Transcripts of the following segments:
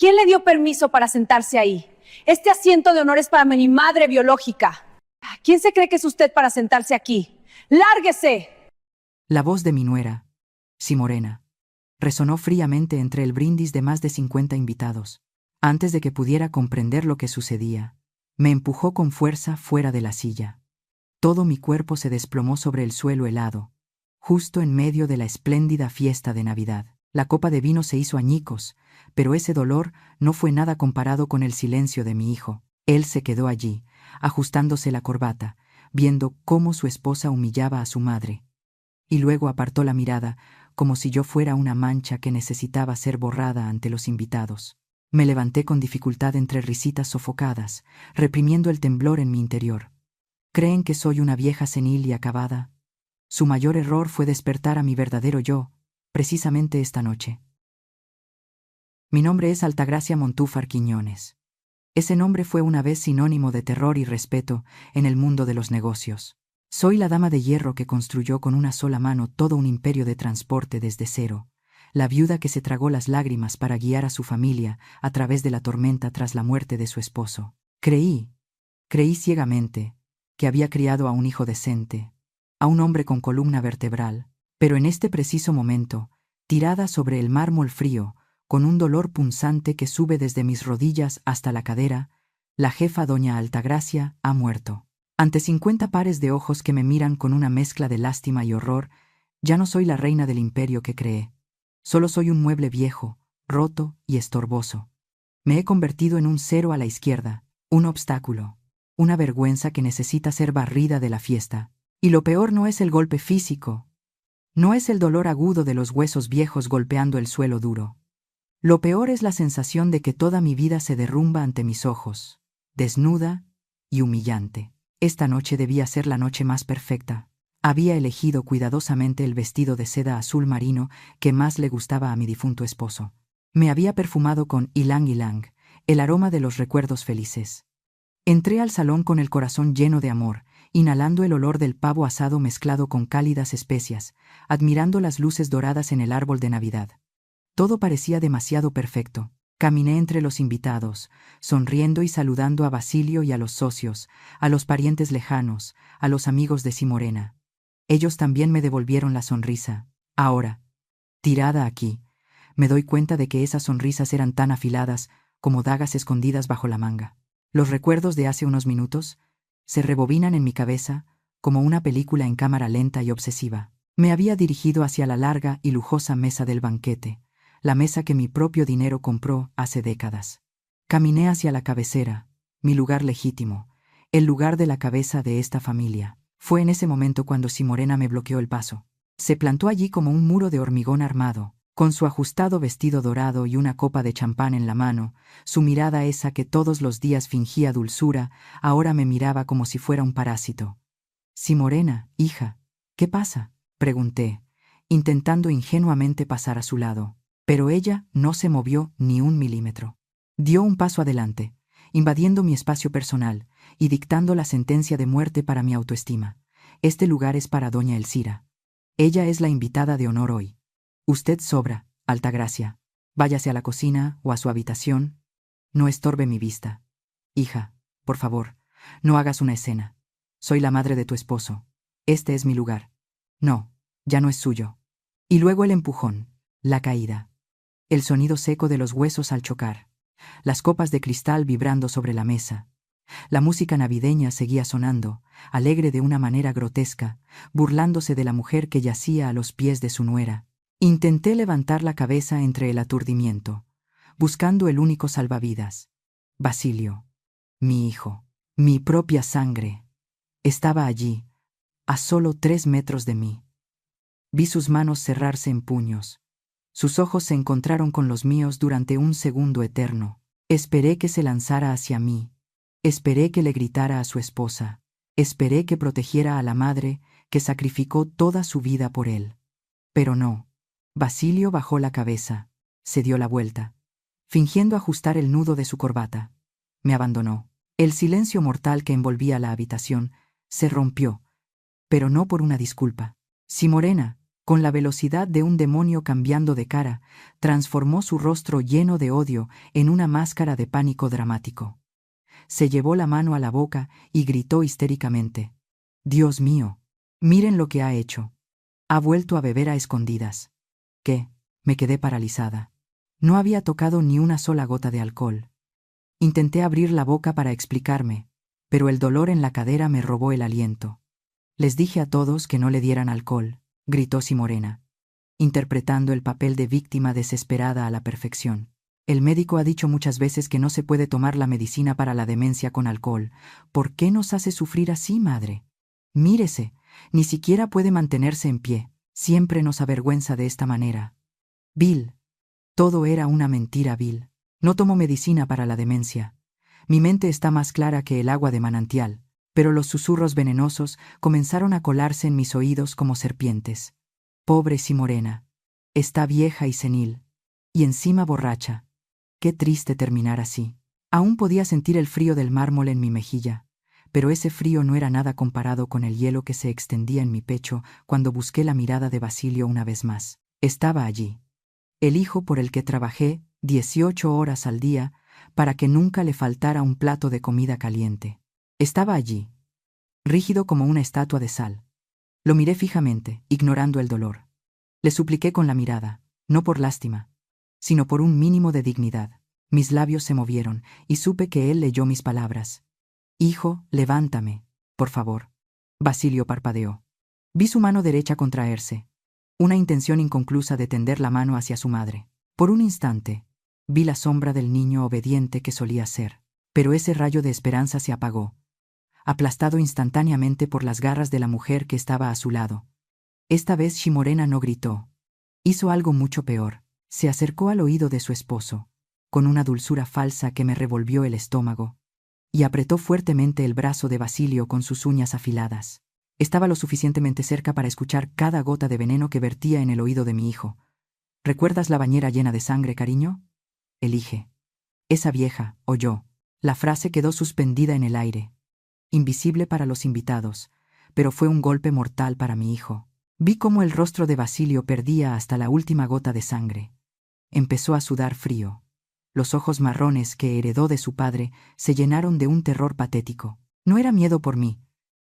¿Quién le dio permiso para sentarse ahí? Este asiento de honor es para mi madre biológica. ¿Quién se cree que es usted para sentarse aquí? ¡Lárguese! La voz de mi nuera, Simorena, resonó fríamente entre el brindis de más de 50 invitados. Antes de que pudiera comprender lo que sucedía, me empujó con fuerza fuera de la silla. Todo mi cuerpo se desplomó sobre el suelo helado, justo en medio de la espléndida fiesta de Navidad. La copa de vino se hizo añicos, pero ese dolor no fue nada comparado con el silencio de mi hijo. Él se quedó allí, ajustándose la corbata, viendo cómo su esposa humillaba a su madre. Y luego apartó la mirada, como si yo fuera una mancha que necesitaba ser borrada ante los invitados. Me levanté con dificultad entre risitas sofocadas, reprimiendo el temblor en mi interior. ¿Creen que soy una vieja senil y acabada? Su mayor error fue despertar a mi verdadero yo, precisamente esta noche. Mi nombre es Altagracia Montúfar Quiñones. Ese nombre fue una vez sinónimo de terror y respeto en el mundo de los negocios. Soy la dama de hierro que construyó con una sola mano todo un imperio de transporte desde cero, la viuda que se tragó las lágrimas para guiar a su familia a través de la tormenta tras la muerte de su esposo. Creí ciegamente, que había criado a un hijo decente, a un hombre con columna vertebral, pero en este preciso momento, tirada sobre el mármol frío, con un dolor punzante que sube desde mis rodillas hasta la cadera, la jefa doña Altagracia ha muerto. Ante 50 pares de ojos que me miran con una mezcla de lástima y horror, ya no soy la reina del imperio que creé. Solo soy un mueble viejo, roto y estorboso. Me he convertido en un cero a la izquierda, un obstáculo, una vergüenza que necesita ser barrida de la fiesta. Y lo peor no es el golpe físico, no es el dolor agudo de los huesos viejos golpeando el suelo duro. Lo peor es la sensación de que toda mi vida se derrumba ante mis ojos, desnuda y humillante. Esta noche debía ser la noche más perfecta. Había elegido cuidadosamente el vestido de seda azul marino que más le gustaba a mi difunto esposo. Me había perfumado con ylang ylang, el aroma de los recuerdos felices. Entré al salón con el corazón lleno de amor, inhalando el olor del pavo asado mezclado con cálidas especias, admirando las luces doradas en el árbol de Navidad. Todo parecía demasiado perfecto. Caminé entre los invitados, sonriendo y saludando a Basilio y a los socios, a los parientes lejanos, a los amigos de Simorena. Ellos también me devolvieron la sonrisa. Ahora, tirada aquí, me doy cuenta de que esas sonrisas eran tan afiladas como dagas escondidas bajo la manga. Los recuerdos de hace unos minutos se rebobinan en mi cabeza como una película en cámara lenta y obsesiva. Me había dirigido hacia la larga y lujosa mesa del banquete, la mesa que mi propio dinero compró hace décadas. Caminé hacia la cabecera, mi lugar legítimo, el lugar de la cabeza de esta familia. Fue en ese momento cuando Simorena me bloqueó el paso. Se plantó allí como un muro de hormigón armado, con su ajustado vestido dorado y una copa de champán en la mano. Su mirada, esa que todos los días fingía dulzura, ahora me miraba como si fuera un parásito. «Simorena, hija, ¿qué pasa?», pregunté, intentando ingenuamente pasar a su lado. Pero ella no se movió ni un milímetro. Dio un paso adelante, invadiendo mi espacio personal y dictando la sentencia de muerte para mi autoestima. «Este lugar es para doña Elcira. Ella es la invitada de honor hoy. Usted sobra, Altagracia. Váyase a la cocina o a su habitación. No estorbe mi vista. Hija, por favor, no hagas una escena. Soy la madre de tu esposo. Este es mi lugar. No, ya no es suyo». Y luego el empujón, la caída, el sonido seco de los huesos al chocar, las copas de cristal vibrando sobre la mesa. La música navideña seguía sonando, alegre de una manera grotesca, burlándose de la mujer que yacía a los pies de su nuera. Intenté levantar la cabeza entre el aturdimiento, buscando el único salvavidas. Basilio, mi hijo, mi propia sangre, estaba allí, a solo 3 metros de mí. Vi sus manos cerrarse en puños. Sus ojos se encontraron con los míos durante un segundo eterno. Esperé que se lanzara hacia mí. Esperé que le gritara a su esposa. Esperé que protegiera a la madre que sacrificó toda su vida por él. Pero no. Basilio bajó la cabeza, se dio la vuelta, fingiendo ajustar el nudo de su corbata. Me abandonó. El silencio mortal que envolvía la habitación se rompió, pero no por una disculpa. Simorena, Con la velocidad de un demonio cambiando de cara, transformó su rostro lleno de odio en una máscara de pánico dramático. Se llevó la mano a la boca y gritó histéricamente: «Dios mío, miren lo que ha hecho. Ha vuelto a beber a escondidas». ¿Qué? Me quedé paralizada. No había tocado ni una sola gota de alcohol. Intenté abrir la boca para explicarme, pero el dolor en la cadera me robó el aliento. «Les dije a todos que no le dieran alcohol», gritó Simorena, interpretando el papel de víctima desesperada a la perfección. «El médico ha dicho muchas veces que no se puede tomar la medicina para la demencia con alcohol. ¿Por qué nos hace sufrir así, madre? Mírese, ni siquiera puede mantenerse en pie. Siempre nos avergüenza de esta manera». Bill. Todo era una mentira, Bill. No tomo medicina para la demencia. Mi mente está más clara que el agua de manantial, pero los susurros venenosos comenzaron a colarse en mis oídos como serpientes. Pobre Simorena. Está vieja y senil. Y encima borracha. Qué triste terminar así. Aún podía sentir el frío del mármol en mi mejilla, pero ese frío no era nada comparado con el hielo que se extendía en mi pecho cuando busqué la mirada de Basilio una vez más. Estaba allí. El hijo por el que trabajé 18 horas al día para que nunca le faltara un plato de comida caliente. Estaba allí, rígido como una estatua de sal. Lo miré fijamente, ignorando el dolor. Le supliqué con la mirada, no por lástima, sino por un mínimo de dignidad. Mis labios se movieron y supe que él leyó mis palabras. «Hijo, levántame, por favor». Basilio parpadeó. Vi su mano derecha contraerse, una intención inconclusa de tender la mano hacia su madre. Por un instante, vi la sombra del niño obediente que solía ser, pero ese rayo de esperanza se apagó, aplastado instantáneamente por las garras de la mujer que estaba a su lado. Esta vez Simorena no gritó. Hizo algo mucho peor. Se acercó al oído de su esposo, con una dulzura falsa que me revolvió el estómago, y apretó fuertemente el brazo de Basilio con sus uñas afiladas. Estaba lo suficientemente cerca para escuchar cada gota de veneno que vertía en el oído de mi hijo. «¿Recuerdas la bañera llena de sangre, cariño?». Elige. Esa vieja, o yo. La frase quedó suspendida en el aire, invisible para los invitados, pero fue un golpe mortal para mi hijo. Vi cómo el rostro de Basilio perdía hasta la última gota de sangre. Empezó a sudar frío. Los ojos marrones que heredó de su padre se llenaron de un terror patético. No era miedo por mí,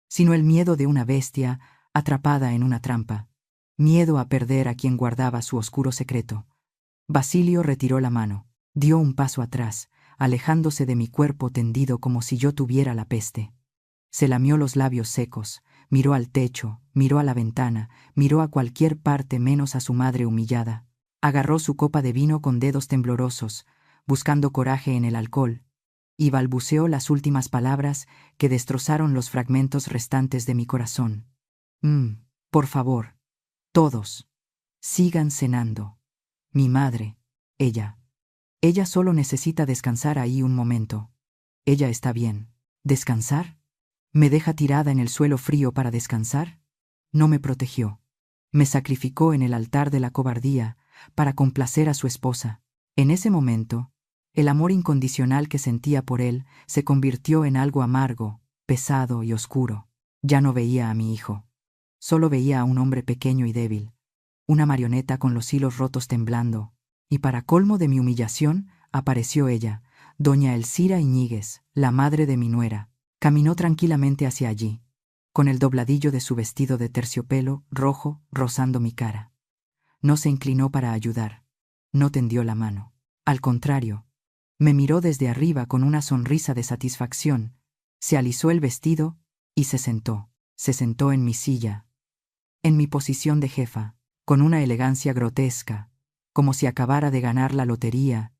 sino el miedo de una bestia atrapada en una trampa. Miedo a perder a quien guardaba su oscuro secreto. Basilio retiró la mano, dio un paso atrás, alejándose de mi cuerpo tendido como si yo tuviera la peste. Se lamió los labios secos, miró al techo, miró a la ventana, miró a cualquier parte menos a su madre humillada. Agarró su copa de vino con dedos temblorosos, buscando coraje en el alcohol, y balbuceó las últimas palabras que destrozaron los fragmentos restantes de mi corazón. Por favor, todos, sigan cenando. Mi madre, ella solo necesita descansar ahí un momento. Ella está bien. ¿Descansar? ¿Me deja tirada en el suelo frío para descansar? No me protegió. Me sacrificó en el altar de la cobardía para complacer a su esposa. En ese momento, el amor incondicional que sentía por él se convirtió en algo amargo, pesado y oscuro. Ya no veía a mi hijo. Solo veía a un hombre pequeño y débil, una marioneta con los hilos rotos temblando, y para colmo de mi humillación, apareció ella, doña Elcira Iñiguez, la madre de mi nuera. Caminó tranquilamente hacia allí, con el dobladillo de su vestido de terciopelo rojo rozando mi cara. No se inclinó para ayudar, no tendió la mano. Al contrario, me miró desde arriba con una sonrisa de satisfacción, se alisó el vestido y se sentó. Se sentó en mi silla, en mi posición de jefa, con una elegancia grotesca, como si acabara de ganar la lotería.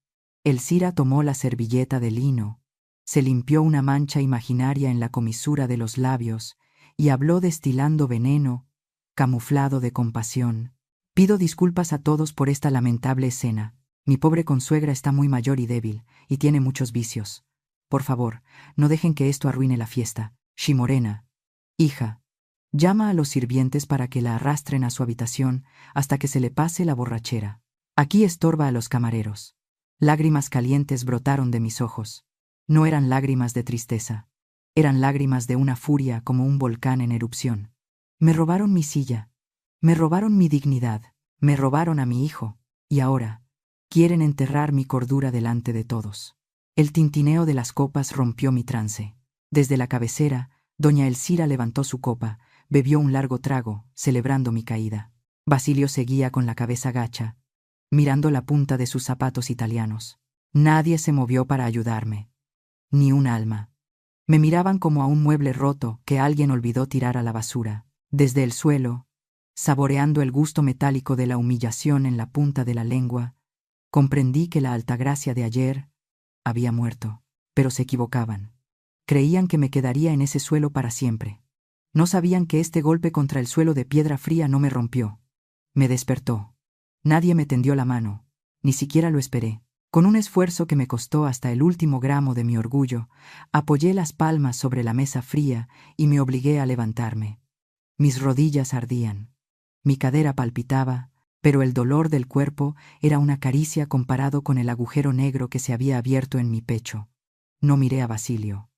Elcira tomó la servilleta de lino, se limpió una mancha imaginaria en la comisura de los labios y habló destilando veneno, camuflado de compasión. «Pido disculpas a todos por esta lamentable escena. Mi pobre consuegra está muy mayor y débil, y tiene muchos vicios. Por favor, no dejen que esto arruine la fiesta. Simorena, hija, llama a los sirvientes para que la arrastren a su habitación hasta que se le pase la borrachera. Aquí estorba a los camareros». Lágrimas calientes brotaron de mis ojos. No eran lágrimas de tristeza, eran lágrimas de una furia como un volcán en erupción. Me robaron mi silla, Me robaron mi dignidad, me robaron a mi hijo, y ahora quieren enterrar mi cordura delante de todos. El tintineo de las copas rompió mi trance. Desde la cabecera, doña Elcira levantó su copa, bebió un largo trago, celebrando mi caída. Basilio seguía con la cabeza gacha, mirando la punta de sus zapatos italianos. Nadie se movió para ayudarme. Ni un alma. Me miraban como a un mueble roto que alguien olvidó tirar a la basura. Desde el suelo, saboreando el gusto metálico de la humillación en la punta de la lengua, comprendí que la Altagracia de ayer había muerto. Pero se equivocaban. Creían que me quedaría en ese suelo para siempre. No sabían que este golpe contra el suelo de piedra fría no me rompió. Me despertó. Nadie me tendió la mano. Ni siquiera lo esperé. Con un esfuerzo que me costó hasta el último gramo de mi orgullo, apoyé las palmas sobre la mesa fría y me obligué a levantarme. Mis rodillas ardían. Mi cadera palpitaba, pero el dolor del cuerpo era una caricia comparado con el agujero negro que se había abierto en mi pecho. No miré a Basilio.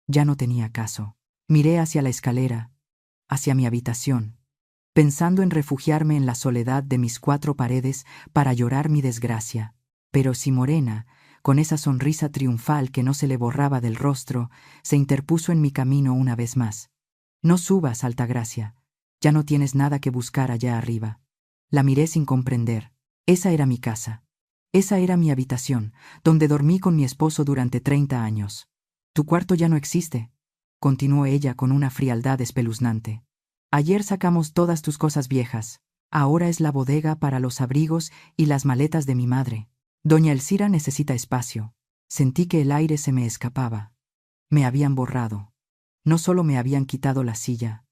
Ya no tenía caso. Miré hacia la escalera, hacia mi habitación, pensando en refugiarme en la soledad de mis 4 paredes para llorar mi desgracia. Pero si Morena, con esa sonrisa triunfal que no se le borraba del rostro, se interpuso en mi camino una vez más. No subas, Altagracia. Ya no tienes nada que buscar allá arriba. La miré sin comprender. Esa era mi casa. Esa era mi habitación, donde dormí con mi esposo durante 30 años. Tu cuarto ya no existe, continuó ella con una frialdad espeluznante. Ayer sacamos todas tus cosas viejas. Ahora es la bodega para los abrigos y las maletas de mi madre. Doña Elcira necesita espacio. Sentí que el aire se me escapaba. Me habían borrado. No solo me habían quitado la silla,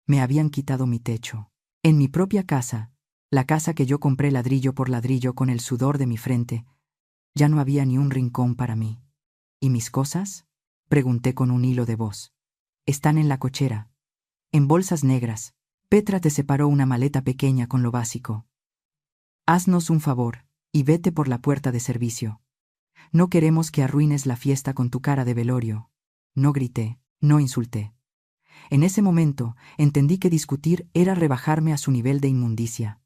me habían quitado mi techo. En mi propia casa, la casa que yo compré ladrillo por ladrillo con el sudor de mi frente, ya no había ni un rincón para mí. ¿Y mis cosas?, pregunté con un hilo de voz. Están en la cochera, en bolsas negras. Petra te separó una maleta pequeña con lo básico. Haznos un favor, y vete por la puerta de servicio. No queremos que arruines la fiesta con tu cara de velorio. No grité, no insulté. En ese momento, entendí que discutir era rebajarme a su nivel de inmundicia.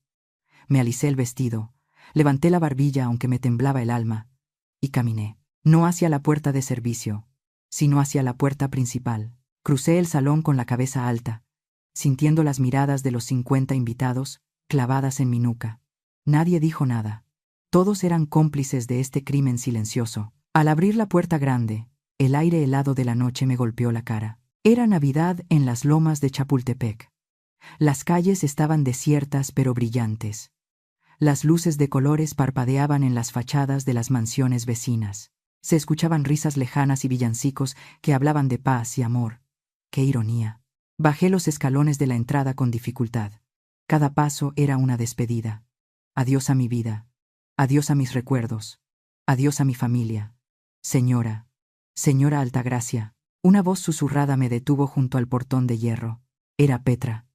Me alisé el vestido, levanté la barbilla aunque me temblaba el alma, y caminé, no hacia la puerta de servicio, sino hacia la puerta principal. Crucé el salón con la cabeza alta, sintiendo las miradas de los 50 invitados clavadas en mi nuca. Nadie dijo nada. Todos eran cómplices de este crimen silencioso. Al abrir la puerta grande, el aire helado de la noche me golpeó la cara. Era Navidad en las lomas de Chapultepec. Las calles estaban desiertas pero brillantes. Las luces de colores parpadeaban en las fachadas de las mansiones vecinas. Se escuchaban risas lejanas y villancicos que hablaban de paz y amor. ¡Qué ironía! Bajé los escalones de la entrada con dificultad. Cada paso era una despedida. Adiós a mi vida. Adiós a mis recuerdos. Adiós a mi familia. Señora. Señora Altagracia. Una voz susurrada me detuvo junto al portón de hierro. Era Petra.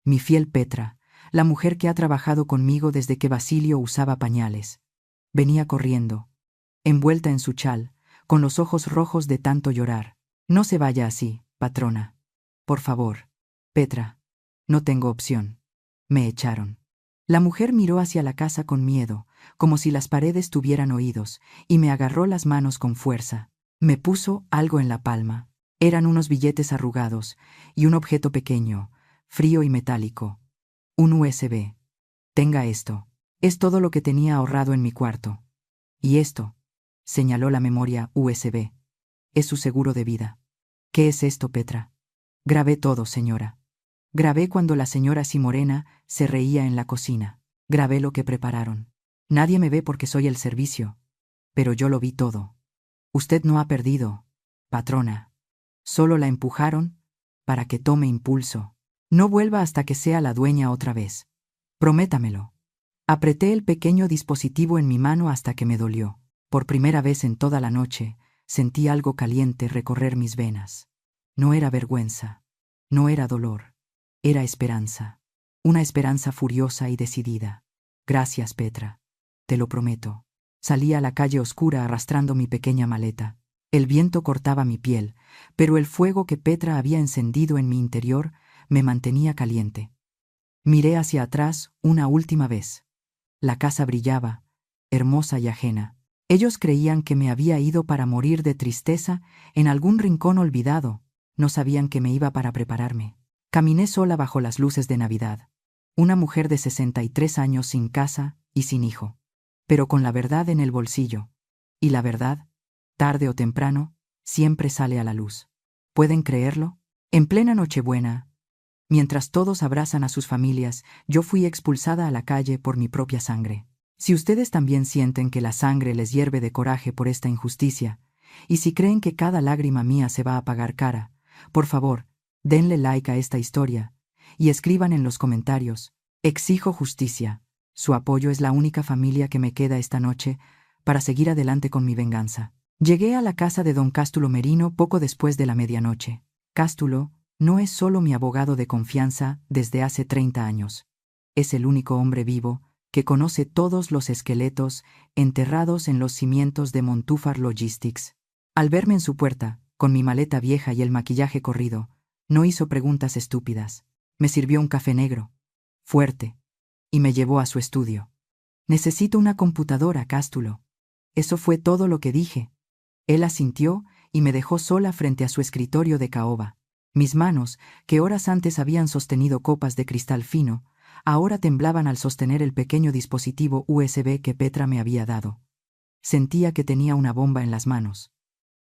Mi fiel Petra, la mujer que ha trabajado conmigo desde que Basilio usaba pañales. Venía corriendo, envuelta en su chal, con los ojos rojos de tanto llorar. No se vaya así, patrona. Por favor. Petra. No tengo opción. Me echaron. La mujer miró hacia la casa con miedo, como si las paredes tuvieran oídos, y me agarró las manos con fuerza. Me puso algo en la palma. Eran unos billetes arrugados y un objeto pequeño, frío y metálico. Un USB. Tenga esto. Es todo lo que tenía ahorrado en mi cuarto. Y esto, señaló la memoria USB, es su seguro de vida. ¿Qué es esto, Petra? Grabé todo, señora. Grabé cuando la señora Simorena se reía en la cocina. Grabé lo que prepararon. Nadie me ve porque soy el servicio, pero yo lo vi todo. Usted no ha perdido, patrona. Solo la empujaron para que tome impulso. No vuelva hasta que sea la dueña otra vez. Prométamelo. Apreté el pequeño dispositivo en mi mano hasta que me dolió. Por primera vez en toda la noche, sentí algo caliente recorrer mis venas. No era vergüenza, no era dolor, era esperanza. Una esperanza furiosa y decidida. Gracias, Petra. Te lo prometo. Salí a la calle oscura arrastrando mi pequeña maleta. El viento cortaba mi piel, pero el fuego que Petra había encendido en mi interior me mantenía caliente. Miré hacia atrás una última vez. La casa brillaba, hermosa y ajena. Ellos creían que me había ido para morir de tristeza en algún rincón olvidado. No sabían que me iba para prepararme. Caminé sola bajo las luces de Navidad. Una mujer de 63 años sin casa y sin hijo. Pero con la verdad en el bolsillo. Y la verdad, tarde o temprano, siempre sale a la luz. ¿Pueden creerlo? En plena Nochebuena, mientras todos abrazan a sus familias, yo fui expulsada a la calle por mi propia sangre. Si ustedes también sienten que la sangre les hierve de coraje por esta injusticia, y si creen que cada lágrima mía se va a pagar cara, por favor, denle like a esta historia, y escriban en los comentarios: exijo justicia. Su apoyo es la única familia que me queda esta noche para seguir adelante con mi venganza. Llegué a la casa de don Cástulo Merino poco después de la medianoche. Cástulo no es solo mi abogado de confianza desde hace 30 años. Es el único hombre vivo que conoce todos los esqueletos enterrados en los cimientos de Montúfar Logistics. Al verme en su puerta, con mi maleta vieja y el maquillaje corrido, no hizo preguntas estúpidas. Me sirvió un café negro, fuerte, y me llevó a su estudio. Necesito una computadora, Cástulo. Eso fue todo lo que dije. Él asintió y me dejó sola frente a su escritorio de caoba. Mis manos, que horas antes habían sostenido copas de cristal fino, ahora temblaban al sostener el pequeño dispositivo USB que Petra me había dado. Sentía que tenía una bomba en las manos.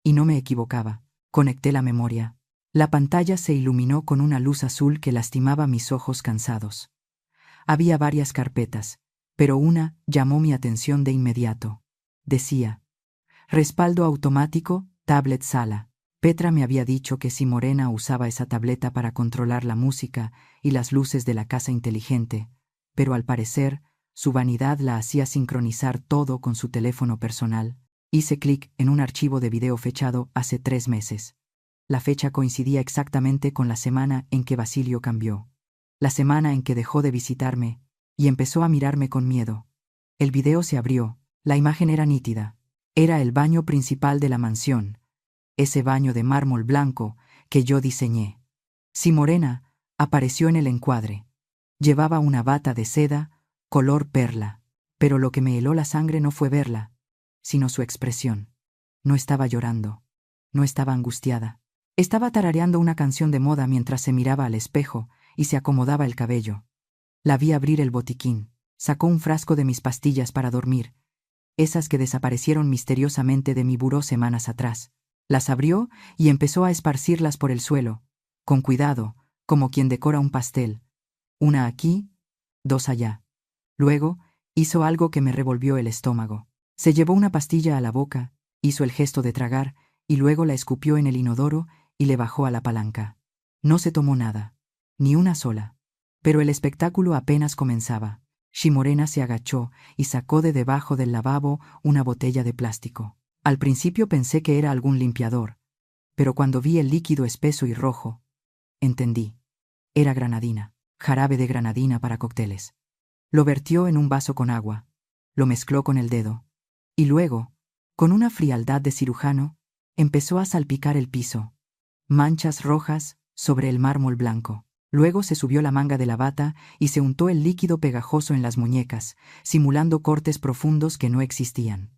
Y no me equivocaba. Conecté la memoria. La pantalla se iluminó con una luz azul que lastimaba mis ojos cansados. Había varias carpetas, pero una llamó mi atención de inmediato. Decía: respaldo automático, tablet sala. Petra me había dicho que si Morena usaba esa tableta para controlar la música y las luces de la casa inteligente, pero al parecer, su vanidad la hacía sincronizar todo con su teléfono personal. Hice clic en un archivo de video fechado hace 3 meses. La fecha coincidía exactamente con la semana en que Basilio cambió. La semana en que dejó de visitarme y empezó a mirarme con miedo. El video se abrió. La imagen era nítida. Era el baño principal de la mansión. Ese baño de mármol blanco que yo diseñé. Si Morena apareció en el encuadre. Llevaba una bata de seda, color perla. Pero lo que me heló la sangre no fue verla, sino su expresión. No estaba llorando. No estaba angustiada. Estaba tarareando una canción de moda mientras se miraba al espejo y se acomodaba el cabello. La vi abrir el botiquín. Sacó un frasco de mis pastillas para dormir, esas que desaparecieron misteriosamente de mi buró semanas atrás. Las abrió y empezó a esparcirlas por el suelo, con cuidado, como quien decora un pastel. Una aquí, 2 allá. Luego, hizo algo que me revolvió el estómago. Se llevó una pastilla a la boca, hizo el gesto de tragar, y luego la escupió en el inodoro y le bajó a la palanca. No se tomó nada, ni una sola. Pero el espectáculo apenas comenzaba. Morena se agachó y sacó de debajo del lavabo una botella de plástico. Al principio pensé que era algún limpiador, pero cuando vi el líquido espeso y rojo, entendí. Era granadina, jarabe de granadina para cócteles. Lo vertió en un vaso con agua, lo mezcló con el dedo, y luego, con una frialdad de cirujano, empezó a salpicar el piso. Manchas rojas sobre el mármol blanco. Luego se subió la manga de la bata y se untó el líquido pegajoso en las muñecas, simulando cortes profundos que no existían.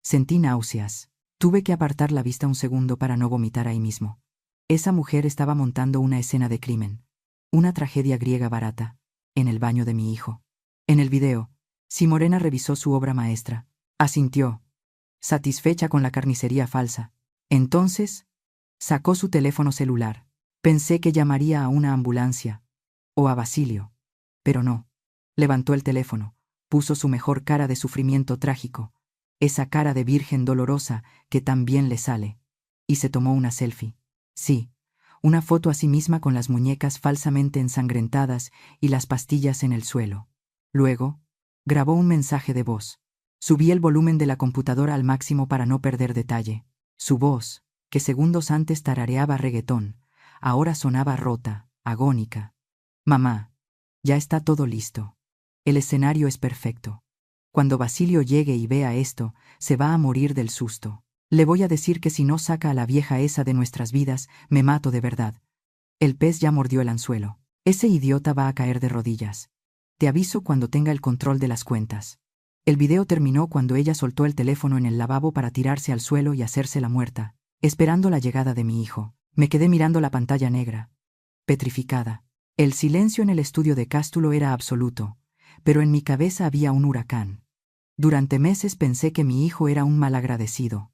Sentí náuseas. Tuve que apartar la vista un segundo para no vomitar ahí mismo. Esa mujer estaba montando una escena de crimen. Una tragedia griega barata, en el baño de mi hijo. En el video, Morena revisó su obra maestra. Asintió, satisfecha con la carnicería falsa. Entonces, sacó su teléfono celular. Pensé que llamaría a una ambulancia, o a Basilio, pero no. Levantó el teléfono, puso su mejor cara de sufrimiento trágico, esa cara de virgen dolorosa que tan bien le sale, y se tomó una selfie. Sí, una foto a sí misma con las muñecas falsamente ensangrentadas y las pastillas en el suelo. Luego, grabó un mensaje de voz. Subí el volumen de la computadora al máximo para no perder detalle. Su voz, que segundos antes tarareaba reggaetón, ahora sonaba rota, agónica. Mamá, ya está todo listo. El escenario es perfecto. Cuando Basilio llegue y vea esto, se va a morir del susto. Le voy a decir que si no saca a la vieja esa de nuestras vidas, me mato de verdad. El pez ya mordió el anzuelo. Ese idiota va a caer de rodillas. Te aviso cuando tenga el control de las cuentas. El video terminó cuando ella soltó el teléfono en el lavabo para tirarse al suelo y hacerse la muerta, esperando la llegada de mi hijo. Me quedé mirando la pantalla negra, petrificada. El silencio en el estudio de Cástulo era absoluto, pero en mi cabeza había un huracán. Durante meses pensé que mi hijo era un malagradecido.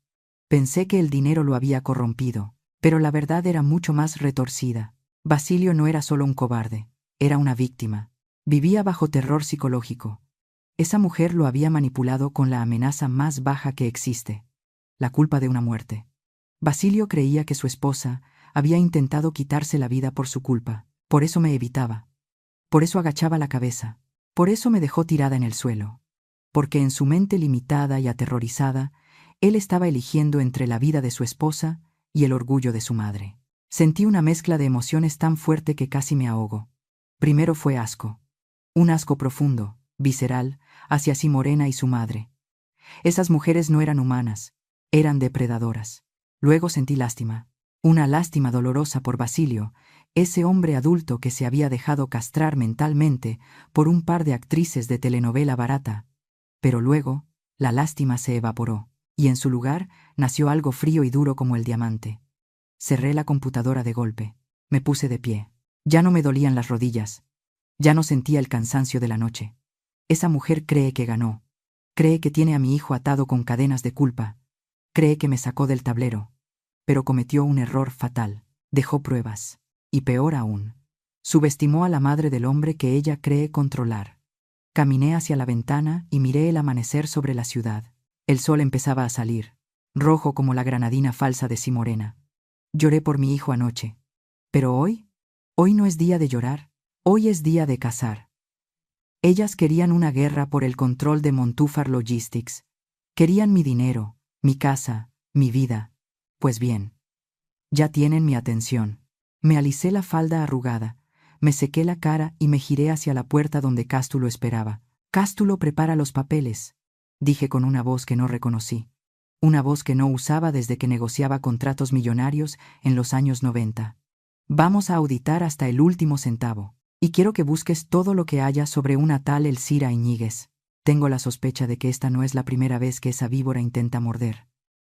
Pensé que el dinero lo había corrompido, pero la verdad era mucho más retorcida. Basilio no era solo un cobarde, era una víctima. Vivía bajo terror psicológico. Esa mujer lo había manipulado con la amenaza más baja que existe, la culpa de una muerte. Basilio creía que su esposa había intentado quitarse la vida por su culpa, por eso me evitaba. Por eso agachaba la cabeza, por eso me dejó tirada en el suelo. Porque en su mente limitada y aterrorizada, él estaba eligiendo entre la vida de su esposa y el orgullo de su madre. Sentí una mezcla de emociones tan fuerte que casi me ahogo. Primero fue asco. Un asco profundo, visceral, hacia Simorena y su madre. Esas mujeres no eran humanas, eran depredadoras. Luego sentí lástima. Una lástima dolorosa por Basilio, ese hombre adulto que se había dejado castrar mentalmente por un par de actrices de telenovela barata. Pero luego, la lástima se evaporó, y en su lugar nació algo frío y duro como el diamante. Cerré la computadora de golpe. Me puse de pie. Ya no me dolían las rodillas. Ya no sentía el cansancio de la noche. Esa mujer cree que ganó. Cree que tiene a mi hijo atado con cadenas de culpa. Cree que me sacó del tablero. Pero cometió un error fatal. Dejó pruebas. Y peor aún, subestimó a la madre del hombre que ella cree controlar. Caminé hacia la ventana y miré el amanecer sobre la ciudad. El sol empezaba a salir, rojo como la granadina falsa de Simorena. Lloré por mi hijo anoche. Pero hoy no es día de llorar, hoy es día de cazar. Ellas querían una guerra por el control de Montúfar Logistics. Querían mi dinero, mi casa, mi vida. Pues bien, ya tienen mi atención. Me alisé la falda arrugada, me sequé la cara y me giré hacia la puerta donde Cástulo esperaba. Cástulo prepara los papeles, dije con una voz que no reconocí. Una voz que no usaba desde que negociaba contratos millonarios en los años 90. Vamos a auditar hasta el último centavo. Y quiero que busques todo lo que haya sobre una tal Elcira Iñiguez. Tengo la sospecha de que esta no es la primera vez que esa víbora intenta morder.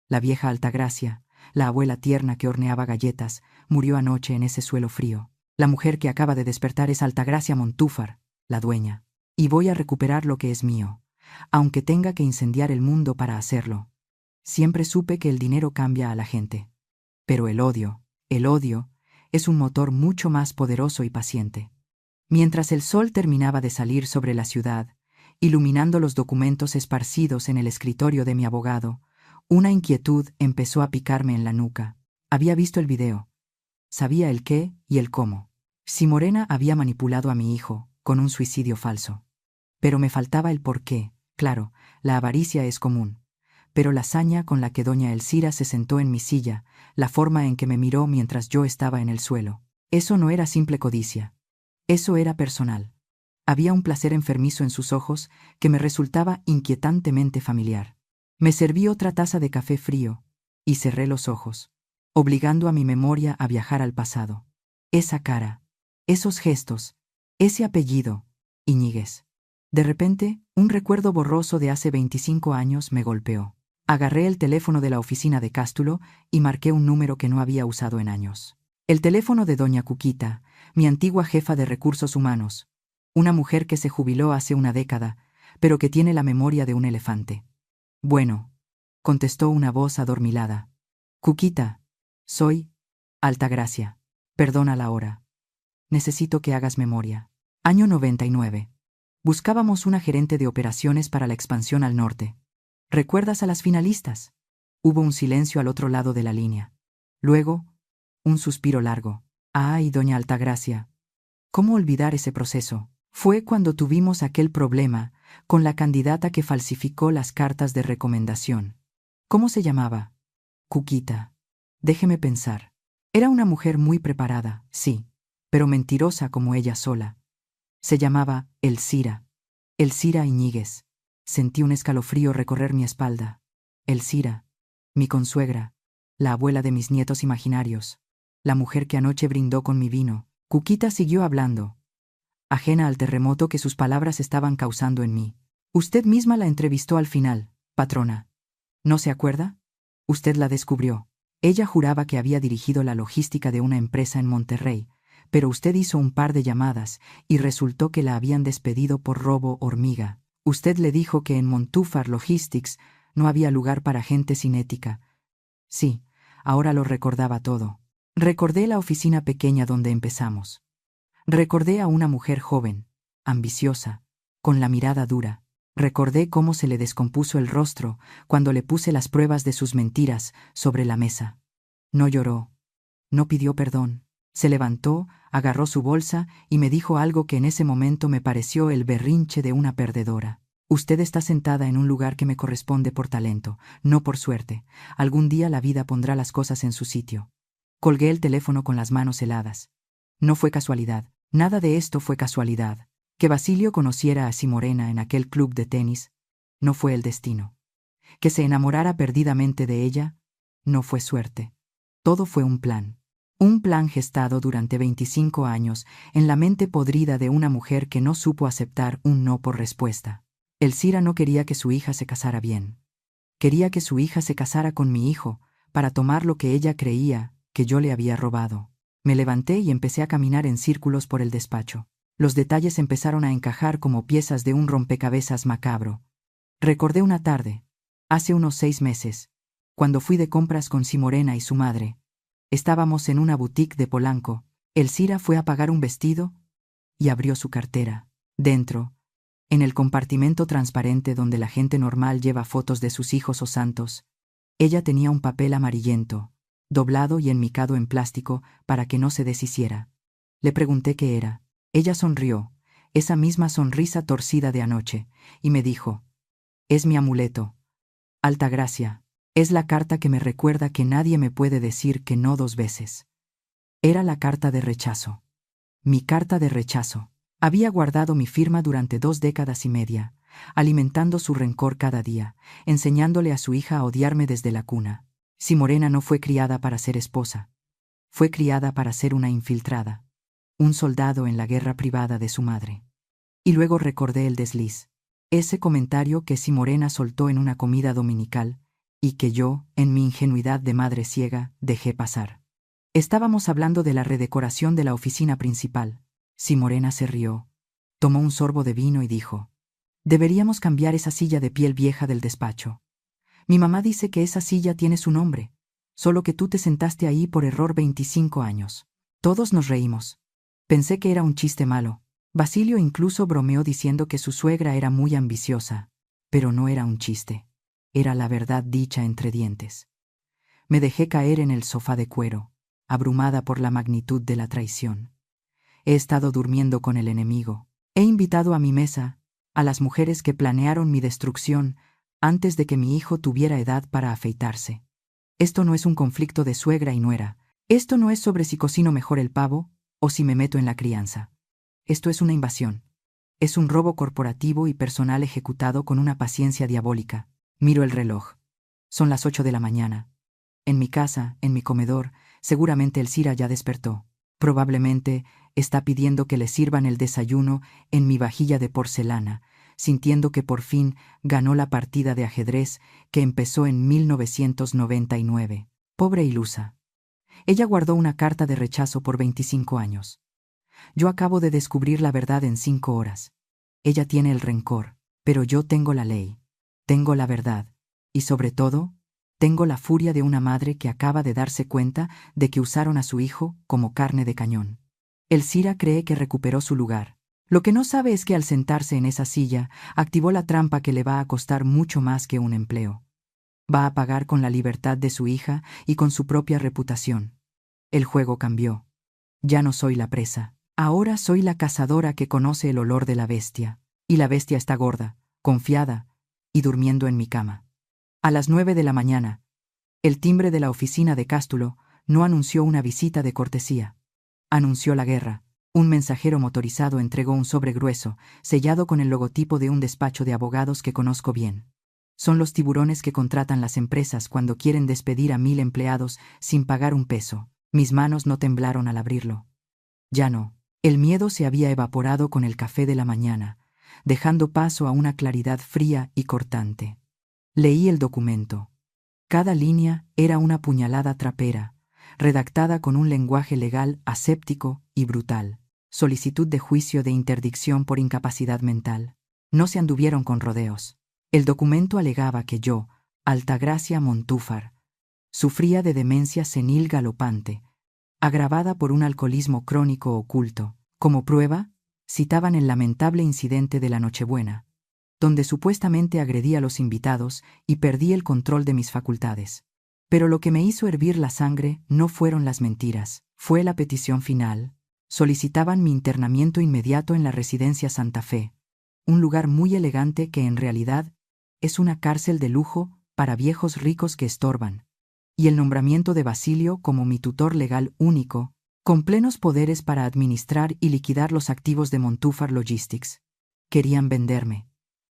La vieja Altagracia, la abuela tierna que horneaba galletas, murió anoche en ese suelo frío. La mujer que acaba de despertar es Altagracia Montúfar, la dueña. Y voy a recuperar lo que es mío, aunque tenga que incendiar el mundo para hacerlo. Siempre supe que el dinero cambia a la gente. Pero el odio, es un motor mucho más poderoso y paciente. Mientras el sol terminaba de salir sobre la ciudad, iluminando los documentos esparcidos en el escritorio de mi abogado, una inquietud empezó a picarme en la nuca. Había visto el video. Sabía el qué y el cómo. Simorena había manipulado a mi hijo con un suicidio falso. Pero me faltaba el por qué. Claro, la avaricia es común. Pero la saña con la que doña Elcira se sentó en mi silla, la forma en que me miró mientras yo estaba en el suelo, eso no era simple codicia. Eso era personal. Había un placer enfermizo en sus ojos que me resultaba inquietantemente familiar. Me serví otra taza de café frío y cerré los ojos, obligando a mi memoria a viajar al pasado. Esa cara, esos gestos, ese apellido, Iñiguez. De repente, un recuerdo borroso de hace 25 años me golpeó. Agarré el teléfono de la oficina de Cástulo y marqué un número que no había usado en años. El teléfono de doña Cuquita, mi antigua jefa de recursos humanos, una mujer que se jubiló hace una década, pero que tiene la memoria de un elefante. Bueno, contestó una voz adormilada. Cuquita, soy Altagracia. Perdona la hora. Necesito que hagas memoria. Año 99. Buscábamos una gerente de operaciones para la expansión al norte. ¿Recuerdas a las finalistas? Hubo un silencio al otro lado de la línea. Luego, un suspiro largo. Ay, doña Altagracia. ¿Cómo olvidar ese proceso? Fue cuando tuvimos aquel problema con la candidata que falsificó las cartas de recomendación. ¿Cómo se llamaba? Cuquita. Déjeme pensar. Era una mujer muy preparada, sí, pero mentirosa como ella sola. Se llamaba Elcira. Elcira Iñiguez. Sentí un escalofrío recorrer mi espalda. Elcira, mi consuegra, la abuela de mis nietos imaginarios, la mujer que anoche brindó con mi vino, Cuquita siguió hablando, ajena al terremoto que sus palabras estaban causando en mí. Usted misma la entrevistó al final, patrona. ¿No se acuerda? Usted la descubrió. Ella juraba que había dirigido la logística de una empresa en Monterrey, pero usted hizo un par de llamadas y resultó que la habían despedido por robo hormiga. Usted le dijo que en Montúfar Logistics no había lugar para gente sin ética. Sí, ahora lo recordaba todo. Recordé la oficina pequeña donde empezamos. Recordé a una mujer joven, ambiciosa, con la mirada dura. Recordé cómo se le descompuso el rostro cuando le puse las pruebas de sus mentiras sobre la mesa. No lloró, no pidió perdón. Se levantó, agarró su bolsa y me dijo algo que en ese momento me pareció el berrinche de una perdedora. Usted está sentada en un lugar que me corresponde por talento, no por suerte. Algún día la vida pondrá las cosas en su sitio. Colgué el teléfono con las manos heladas. No fue casualidad, nada de esto fue casualidad. Que Basilio conociera a Simorena en aquel club de tenis, no fue el destino. Que se enamorara perdidamente de ella, no fue suerte. Todo fue un plan. Un plan gestado durante 25 años en la mente podrida de una mujer que no supo aceptar un no por respuesta. Elcira no quería que su hija se casara bien. Quería que su hija se casara con mi hijo, para tomar lo que ella creía que yo le había robado. Me levanté y empecé a caminar en círculos por el despacho. Los detalles empezaron a encajar como piezas de un rompecabezas macabro. Recordé una tarde, hace unos 6 meses, cuando fui de compras con Simorena y su madre. Estábamos en una boutique de Polanco. Elcira fue a pagar un vestido y abrió su cartera. Dentro, en el compartimento transparente donde la gente normal lleva fotos de sus hijos o santos, ella tenía un papel amarillento, doblado y enmicado en plástico para que no se deshiciera. Le pregunté qué era. Ella sonrió, esa misma sonrisa torcida de anoche, y me dijo: «Es mi amuleto. Altagracia, es la carta que me recuerda que nadie me puede decir que no 2 veces». Era la carta de rechazo. Mi carta de rechazo. Había guardado mi firma durante 2 décadas y media, alimentando su rencor cada día, enseñándole a su hija a odiarme desde la cuna. Simorena no fue criada para ser esposa. Fue criada para ser una infiltrada. Un soldado en la guerra privada de su madre. Y luego recordé el desliz. Ese comentario que Simorena soltó en una comida dominical, y que yo, en mi ingenuidad de madre ciega, dejé pasar. Estábamos hablando de la redecoración de la oficina principal. Simorena se rió, tomó un sorbo de vino y dijo: «Deberíamos cambiar esa silla de piel vieja del despacho. Mi mamá dice que esa silla tiene su nombre, solo que tú te sentaste ahí por error 25 años». Todos nos reímos. Pensé que era un chiste malo. Basilio incluso bromeó diciendo que su suegra era muy ambiciosa, pero no era un chiste. Era la verdad dicha entre dientes. Me dejé caer en el sofá de cuero, abrumada por la magnitud de la traición. He estado durmiendo con el enemigo. He invitado a mi mesa a las mujeres que planearon mi destrucción antes de que mi hijo tuviera edad para afeitarse. Esto no es un conflicto de suegra y nuera. Esto no es sobre si cocino mejor el pavo o si me meto en la crianza. Esto es una invasión. Es un robo corporativo y personal ejecutado con una paciencia diabólica. Miro el reloj. Son las 8 de la mañana. En mi casa, en mi comedor, seguramente Elcira ya despertó. Probablemente está pidiendo que le sirvan el desayuno en mi vajilla de porcelana, sintiendo que por fin ganó la partida de ajedrez que empezó en 1999. Pobre ilusa. Ella guardó una carta de rechazo por 25 años. Yo acabo de descubrir la verdad en 5 horas. Ella tiene el rencor, pero yo tengo la ley, tengo la verdad, y sobre todo, tengo la furia de una madre que acaba de darse cuenta de que usaron a su hijo como carne de cañón. Elcira cree que recuperó su lugar. Lo que no sabe es que al sentarse en esa silla, activó la trampa que le va a costar mucho más que un empleo. Va a pagar con la libertad de su hija y con su propia reputación. El juego cambió. Ya no soy la presa. Ahora soy la cazadora que conoce el olor de la bestia. Y la bestia está gorda, confiada y durmiendo en mi cama. A las 9 de la mañana, el timbre de la oficina de Cástulo no anunció una visita de cortesía. Anunció la guerra. Un mensajero motorizado entregó un sobre grueso, sellado con el logotipo de un despacho de abogados que conozco bien. Son los tiburones que contratan las empresas cuando quieren despedir a 1000 empleados sin pagar un peso. Mis manos no temblaron al abrirlo. Ya no. El miedo se había evaporado con el café de la mañana, dejando paso a una claridad fría y cortante. Leí el documento. Cada línea era una puñalada trapera, redactada con un lenguaje legal aséptico y brutal. Solicitud de juicio de interdicción por incapacidad mental. No se anduvieron con rodeos. El documento alegaba que yo, Altagracia Montúfar, sufría de demencia senil galopante, agravada por un alcoholismo crónico oculto. Como prueba, citaban el lamentable incidente de la Nochebuena, donde supuestamente agredí a los invitados y perdí el control de mis facultades. Pero lo que me hizo hervir la sangre no fueron las mentiras, fue la petición final. Solicitaban mi internamiento inmediato en la residencia Santa Fe, un lugar muy elegante que en realidad es una cárcel de lujo para viejos ricos que estorban, y el nombramiento de Basilio como mi tutor legal único, con plenos poderes para administrar y liquidar los activos de Montúfar Logistics. Querían venderme.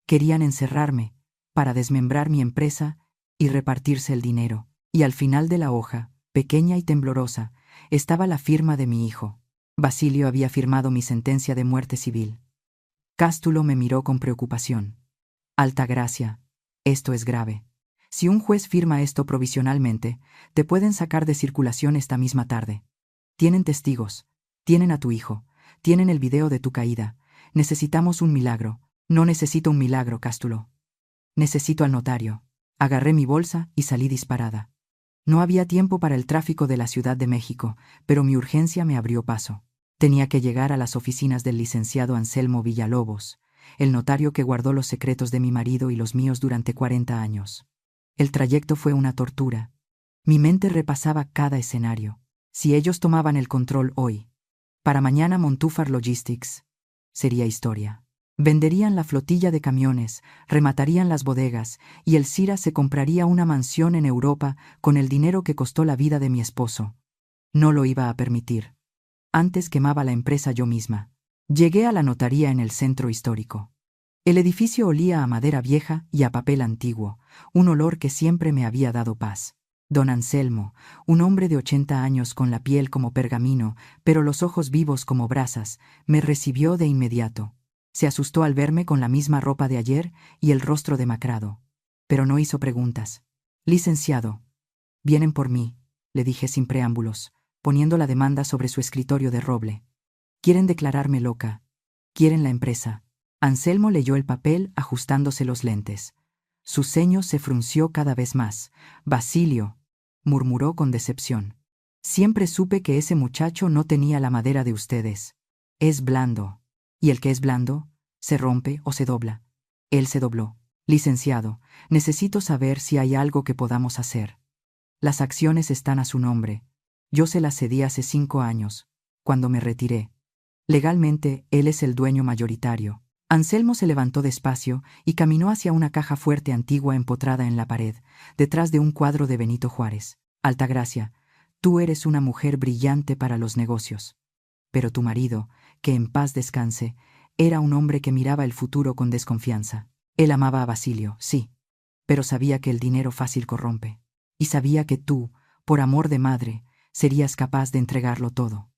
Querían encerrarme, para desmembrar mi empresa y repartirse el dinero. Y al final de la hoja, pequeña y temblorosa, estaba la firma de mi hijo. Basilio había firmado mi sentencia de muerte civil. Cástulo me miró con preocupación. Altagracia, esto es grave. Si un juez firma esto provisionalmente, te pueden sacar de circulación esta misma tarde. Tienen testigos, tienen a tu hijo, tienen el video de tu caída. Necesitamos un milagro. No necesito un milagro, Cástulo. Necesito al notario. Agarré mi bolsa y salí disparada. No había tiempo para el tráfico de la Ciudad de México, pero mi urgencia me abrió paso. Tenía que llegar a las oficinas del licenciado Anselmo Villalobos, el notario que guardó los secretos de mi marido y los míos durante 40 años. El trayecto fue una tortura. Mi mente repasaba cada escenario. Si ellos tomaban el control hoy, para mañana Montúfar Logistics sería historia. Venderían la flotilla de camiones, rematarían las bodegas, y el Cira se compraría una mansión en Europa con el dinero que costó la vida de mi esposo. No lo iba a permitir. Antes quemaba la empresa yo misma. Llegué a la notaría en el centro histórico. El edificio olía a madera vieja y a papel antiguo, un olor que siempre me había dado paz. Don Anselmo, un hombre de 80 años con la piel como pergamino, pero los ojos vivos como brasas, me recibió de inmediato. Se asustó al verme con la misma ropa de ayer y el rostro demacrado, pero no hizo preguntas. Licenciado, vienen por mí, le dije sin preámbulos, poniendo la demanda sobre su escritorio de roble. Quieren declararme loca. Quieren la empresa. Anselmo leyó el papel ajustándose los lentes. Su ceño se frunció cada vez más. Basilio, murmuró con decepción. Siempre supe que ese muchacho no tenía la madera de ustedes. Es blando. Y el que es blando, se rompe o se dobla. Él se dobló. Licenciado, necesito saber si hay algo que podamos hacer. Las acciones están a su nombre. Yo se las cedí hace 5 años, cuando me retiré. Legalmente, él es el dueño mayoritario. Anselmo se levantó despacio y caminó hacia una caja fuerte antigua empotrada en la pared, detrás de un cuadro de Benito Juárez. Altagracia, tú eres una mujer brillante para los negocios. Pero tu marido, que en paz descanse, era un hombre que miraba el futuro con desconfianza. Él amaba a Basilio, sí, pero sabía que el dinero fácil corrompe. Y sabía que tú, por amor de madre, serías capaz de entregarlo todo.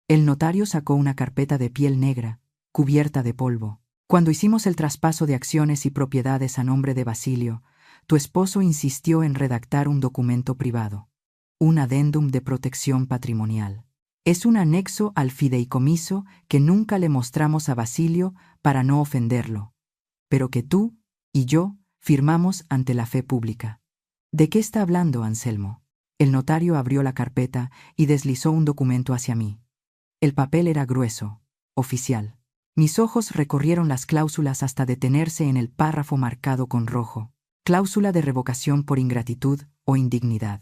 El notario sacó una carpeta de piel negra, cubierta de polvo. Cuando hicimos el traspaso de acciones y propiedades a nombre de Basilio, tu esposo insistió en redactar un documento privado, un adendum de protección patrimonial. Es un anexo al fideicomiso que nunca le mostramos a Basilio para no ofenderlo, pero que tú y yo firmamos ante la fe pública. ¿De qué está hablando, Anselmo? El notario abrió la carpeta y deslizó un documento hacia mí. El papel era grueso, oficial. Mis ojos recorrieron las cláusulas hasta detenerse en el párrafo marcado con rojo. Cláusula de revocación por ingratitud o indignidad.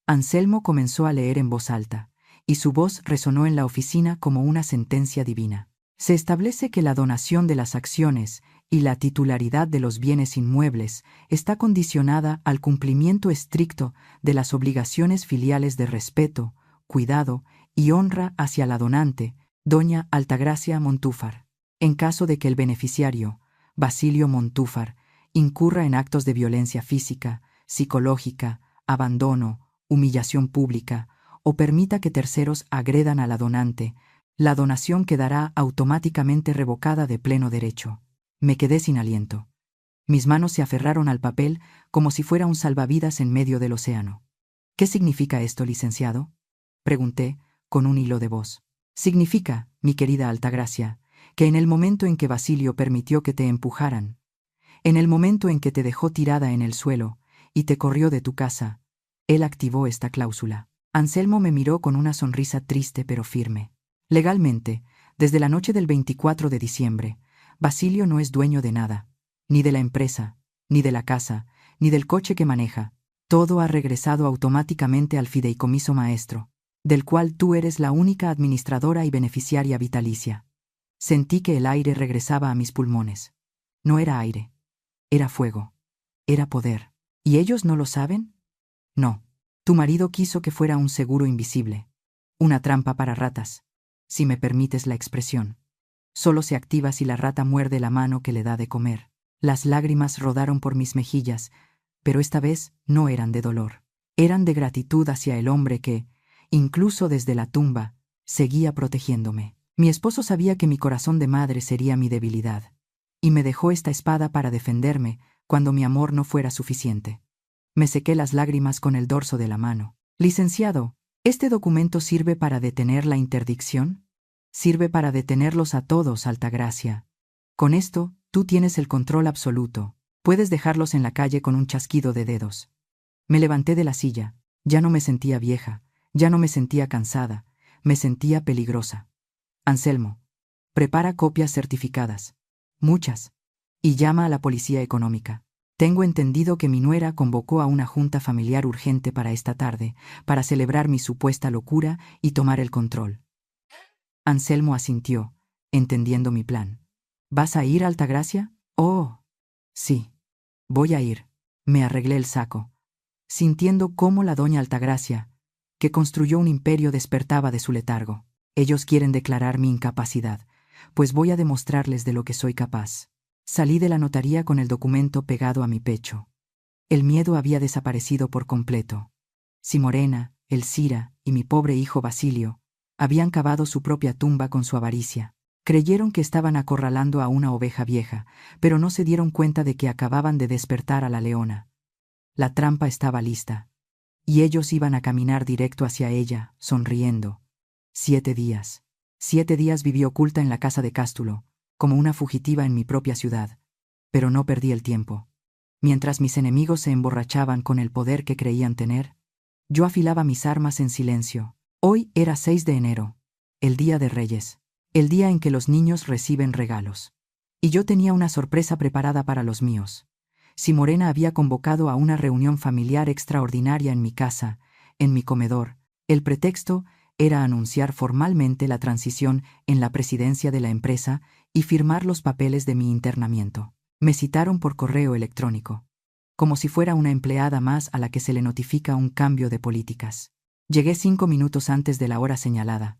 Anselmo comenzó a leer en voz alta, y su voz resonó en la oficina como una sentencia divina. Se establece que la donación de las acciones y la titularidad de los bienes inmuebles está condicionada al cumplimiento estricto de las obligaciones filiales de respeto, cuidado y honra hacia la donante, doña Altagracia Montúfar. En caso de que el beneficiario, Basilio Montúfar, incurra en actos de violencia física, psicológica, abandono, humillación pública, o permita que terceros agredan a la donante, La donación quedará automáticamente revocada de pleno derecho. Me quedé sin aliento. Mis manos se aferraron al papel como si fuera un salvavidas en medio del océano. ¿Qué significa esto, licenciado?, pregunté, con un hilo de voz. Significa, mi querida Altagracia, que en el momento en que Basilio permitió que te empujaran, en el momento en que te dejó tirada en el suelo y te corrió de tu casa, él activó esta cláusula. Anselmo me miró con una sonrisa triste pero firme. Legalmente, desde la noche del 24 de diciembre, Basilio no es dueño de nada, ni de la empresa, ni de la casa, ni del coche que maneja. Todo ha regresado automáticamente al fideicomiso maestro, del cual tú eres la única administradora y beneficiaria vitalicia. Sentí que el aire regresaba a mis pulmones. No era aire. Era fuego. Era poder. ¿Y ellos no lo saben? No. Tu marido quiso que fuera un seguro invisible. Una trampa para ratas, si me permites la expresión. Solo se activa si la rata muerde la mano que le da de comer. Las lágrimas rodaron por mis mejillas, pero esta vez no eran de dolor. Eran de gratitud hacia el hombre que, incluso desde la tumba, seguía protegiéndome. Mi esposo sabía que mi corazón de madre sería mi debilidad, y me dejó esta espada para defenderme cuando mi amor no fuera suficiente. Me sequé las lágrimas con el dorso de la mano. Licenciado, ¿este documento sirve para detener la interdicción? Sirve para detenerlos a todos, Altagracia. Con esto, tú tienes el control absoluto. Puedes dejarlos en la calle con un chasquido de dedos. Me levanté de la silla. Ya no me sentía vieja, ya no me sentía cansada, me sentía peligrosa. Anselmo, prepara copias certificadas. Muchas. Y llama a la policía económica. Tengo entendido que mi nuera convocó a una junta familiar urgente para esta tarde, para celebrar mi supuesta locura y tomar el control. Anselmo asintió, entendiendo mi plan. ¿Vas a ir, Altagracia? Oh, sí. Voy a ir. Me arreglé el saco, sintiendo cómo la doña Altagracia, que construyó un imperio, despertaba de su letargo. Ellos quieren declarar mi incapacidad, pues voy a demostrarles de lo que soy capaz. Salí de la notaría con el documento pegado a mi pecho. El miedo había desaparecido por completo. Si Morena, Elcira y mi pobre hijo Basilio habían cavado su propia tumba con su avaricia, creyeron que estaban acorralando a una oveja vieja, pero no se dieron cuenta de que acababan de despertar a la leona. La trampa estaba lista, y ellos iban a caminar directo hacia ella, sonriendo. 7 días. 7 días viví oculta en la casa de Cástulo, como una fugitiva en mi propia ciudad. Pero no perdí el tiempo. Mientras mis enemigos se emborrachaban con el poder que creían tener, yo afilaba mis armas en silencio. Hoy era 6 de enero, el Día de Reyes, el día en que los niños reciben regalos. Y yo tenía una sorpresa preparada para los míos. Si Morena había convocado a una reunión familiar extraordinaria en mi casa, en mi comedor, el pretexto era anunciar formalmente la transición en la presidencia de la empresa y firmar los papeles de mi internamiento. Me citaron por correo electrónico, como si fuera una empleada más a la que se le notifica un cambio de políticas. Llegué 5 minutos antes de la hora señalada.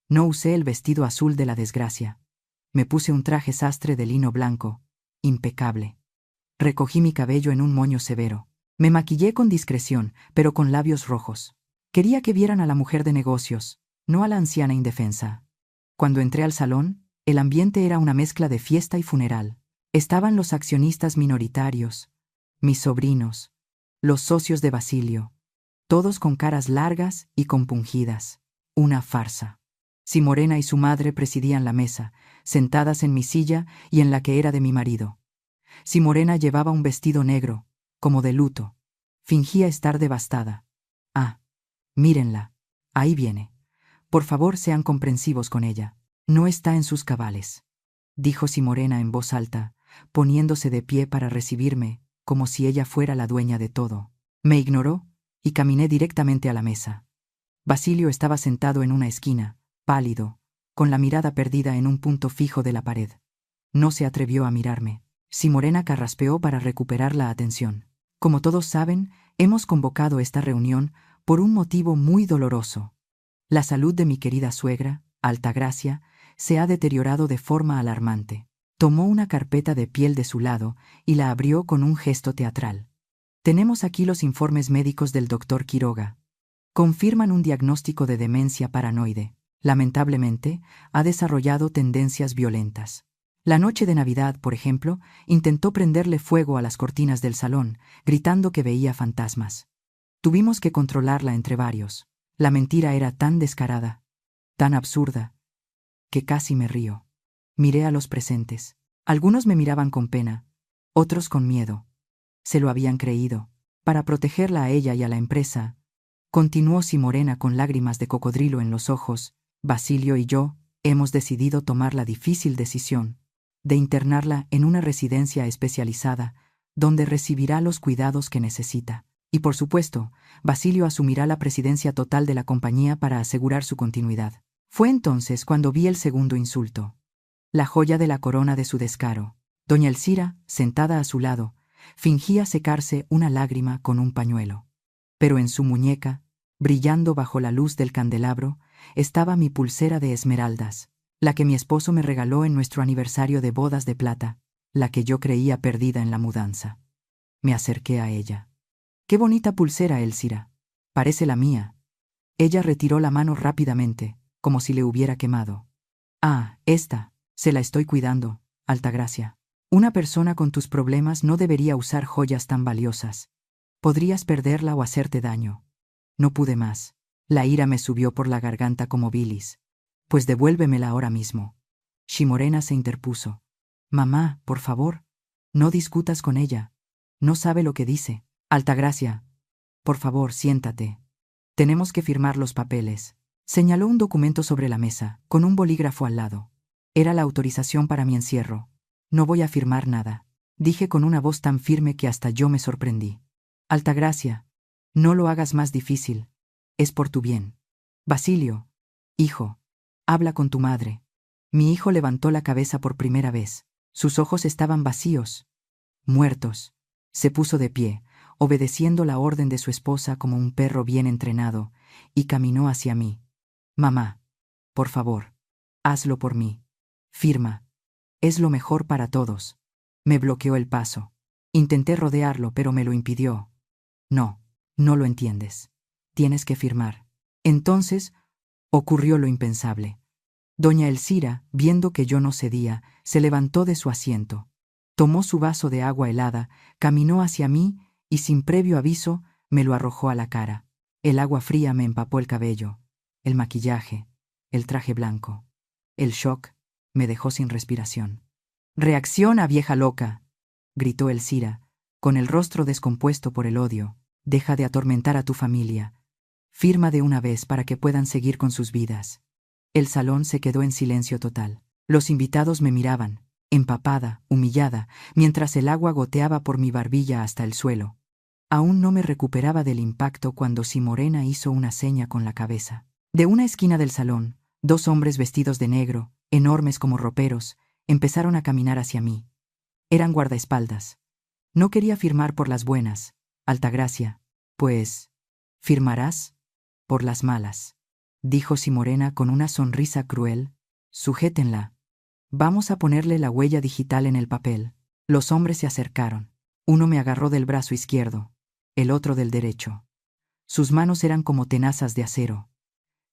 No usé el vestido azul de la desgracia. Me puse un traje sastre de lino blanco, impecable. Recogí mi cabello en un moño severo. Me maquillé con discreción, pero con labios rojos. Quería que vieran a la mujer de negocios, no a la anciana indefensa. Cuando entré al salón, el ambiente era una mezcla de fiesta y funeral. Estaban los accionistas minoritarios, mis sobrinos, los socios de Basilio, todos con caras largas y compungidas. Una farsa. Si Morena y su madre presidían la mesa, sentadas en mi silla y en la que era de mi marido. Si Morena llevaba un vestido negro, como de luto, fingía estar devastada. Ah, mírenla, ahí viene. Por favor, sean comprensivos con ella. No está en sus cabales, dijo Simorena en voz alta, poniéndose de pie para recibirme, como si ella fuera la dueña de todo. Me ignoró y caminé directamente a la mesa. Basilio estaba sentado en una esquina, pálido, con la mirada perdida en un punto fijo de la pared. No se atrevió a mirarme. Simorena carraspeó para recuperar la atención. Como todos saben, hemos convocado esta reunión por un motivo muy doloroso. La salud de mi querida suegra, Altagracia, se ha deteriorado de forma alarmante. Tomó una carpeta de piel de su lado y la abrió con un gesto teatral. Tenemos aquí los informes médicos del doctor Quiroga. Confirman un diagnóstico de demencia paranoide. Lamentablemente, ha desarrollado tendencias violentas. La noche de Navidad, por ejemplo, intentó prenderle fuego a las cortinas del salón, gritando que veía fantasmas. Tuvimos que controlarla entre varios. La mentira era tan descarada, tan absurda, que casi me río. Miré a los presentes. Algunos me miraban con pena, otros con miedo. Se lo habían creído. Para protegerla a ella y a la empresa, continuó Simorena con lágrimas de cocodrilo en los ojos, Basilio y yo hemos decidido tomar la difícil decisión de internarla en una residencia especializada, donde recibirá los cuidados que necesita. Y por supuesto, Basilio asumirá la presidencia total de la compañía para asegurar su continuidad. Fue entonces cuando vi el segundo insulto. La joya de la corona de su descaro. Doña Elcira, sentada a su lado, fingía secarse una lágrima con un pañuelo. Pero en su muñeca, brillando bajo la luz del candelabro, estaba mi pulsera de esmeraldas, la que mi esposo me regaló en nuestro aniversario de bodas de plata, la que yo creía perdida en la mudanza. Me acerqué a ella. «Qué bonita pulsera, Elcira. Parece la mía». Ella retiró la mano rápidamente, como si le hubiera quemado. «Ah, esta, se la estoy cuidando, Altagracia. Una persona con tus problemas no debería usar joyas tan valiosas. Podrías perderla o hacerte daño». No pude más. La ira me subió por la garganta como bilis. «Pues devuélvemela ahora mismo». Simorena se interpuso. «Mamá, por favor, no discutas con ella. No sabe lo que dice». «Altagracia, por favor, siéntate. Tenemos que firmar los papeles». Señaló un documento sobre la mesa, con un bolígrafo al lado. Era la autorización para mi encierro. «No voy a firmar nada», dije con una voz tan firme que hasta yo me sorprendí. «Altagracia, no lo hagas más difícil. Es por tu bien. Basilio, hijo, habla con tu madre». Mi hijo levantó la cabeza por primera vez. Sus ojos estaban vacíos, muertos. Se puso de pie, obedeciendo la orden de su esposa como un perro bien entrenado, y caminó hacia mí. «Mamá, por favor, hazlo por mí. Firma. Es lo mejor para todos». Me bloqueó el paso. Intenté rodearlo, pero me lo impidió. «No, no lo entiendes. Tienes que firmar». Entonces ocurrió lo impensable. Doña Elcira, viendo que yo no cedía, se levantó de su asiento. Tomó su vaso de agua helada, caminó hacia mí y sin previo aviso me lo arrojó a la cara. El agua fría me empapó el cabello, el maquillaje, el traje blanco. El shock me dejó sin respiración. «Reacciona, vieja loca», gritó Elcira, con el rostro descompuesto por el odio. «Deja de atormentar a tu familia. Firma de una vez para que puedan seguir con sus vidas». El salón se quedó en silencio total. Los invitados me miraban, empapada, humillada, mientras el agua goteaba por mi barbilla hasta el suelo. Aún no me recuperaba del impacto cuando Simorena hizo una seña con la cabeza. De una esquina del salón, dos hombres vestidos de negro, enormes como roperos, empezaron a caminar hacia mí. Eran guardaespaldas. «No quería firmar por las buenas, Altagracia». «Pues, ¿firmarás? Por las malas», dijo Simorena con una sonrisa cruel. «Sujétenla. Vamos a ponerle la huella digital en el papel». Los hombres se acercaron. Uno me agarró del brazo izquierdo, el otro del derecho. Sus manos eran como tenazas de acero.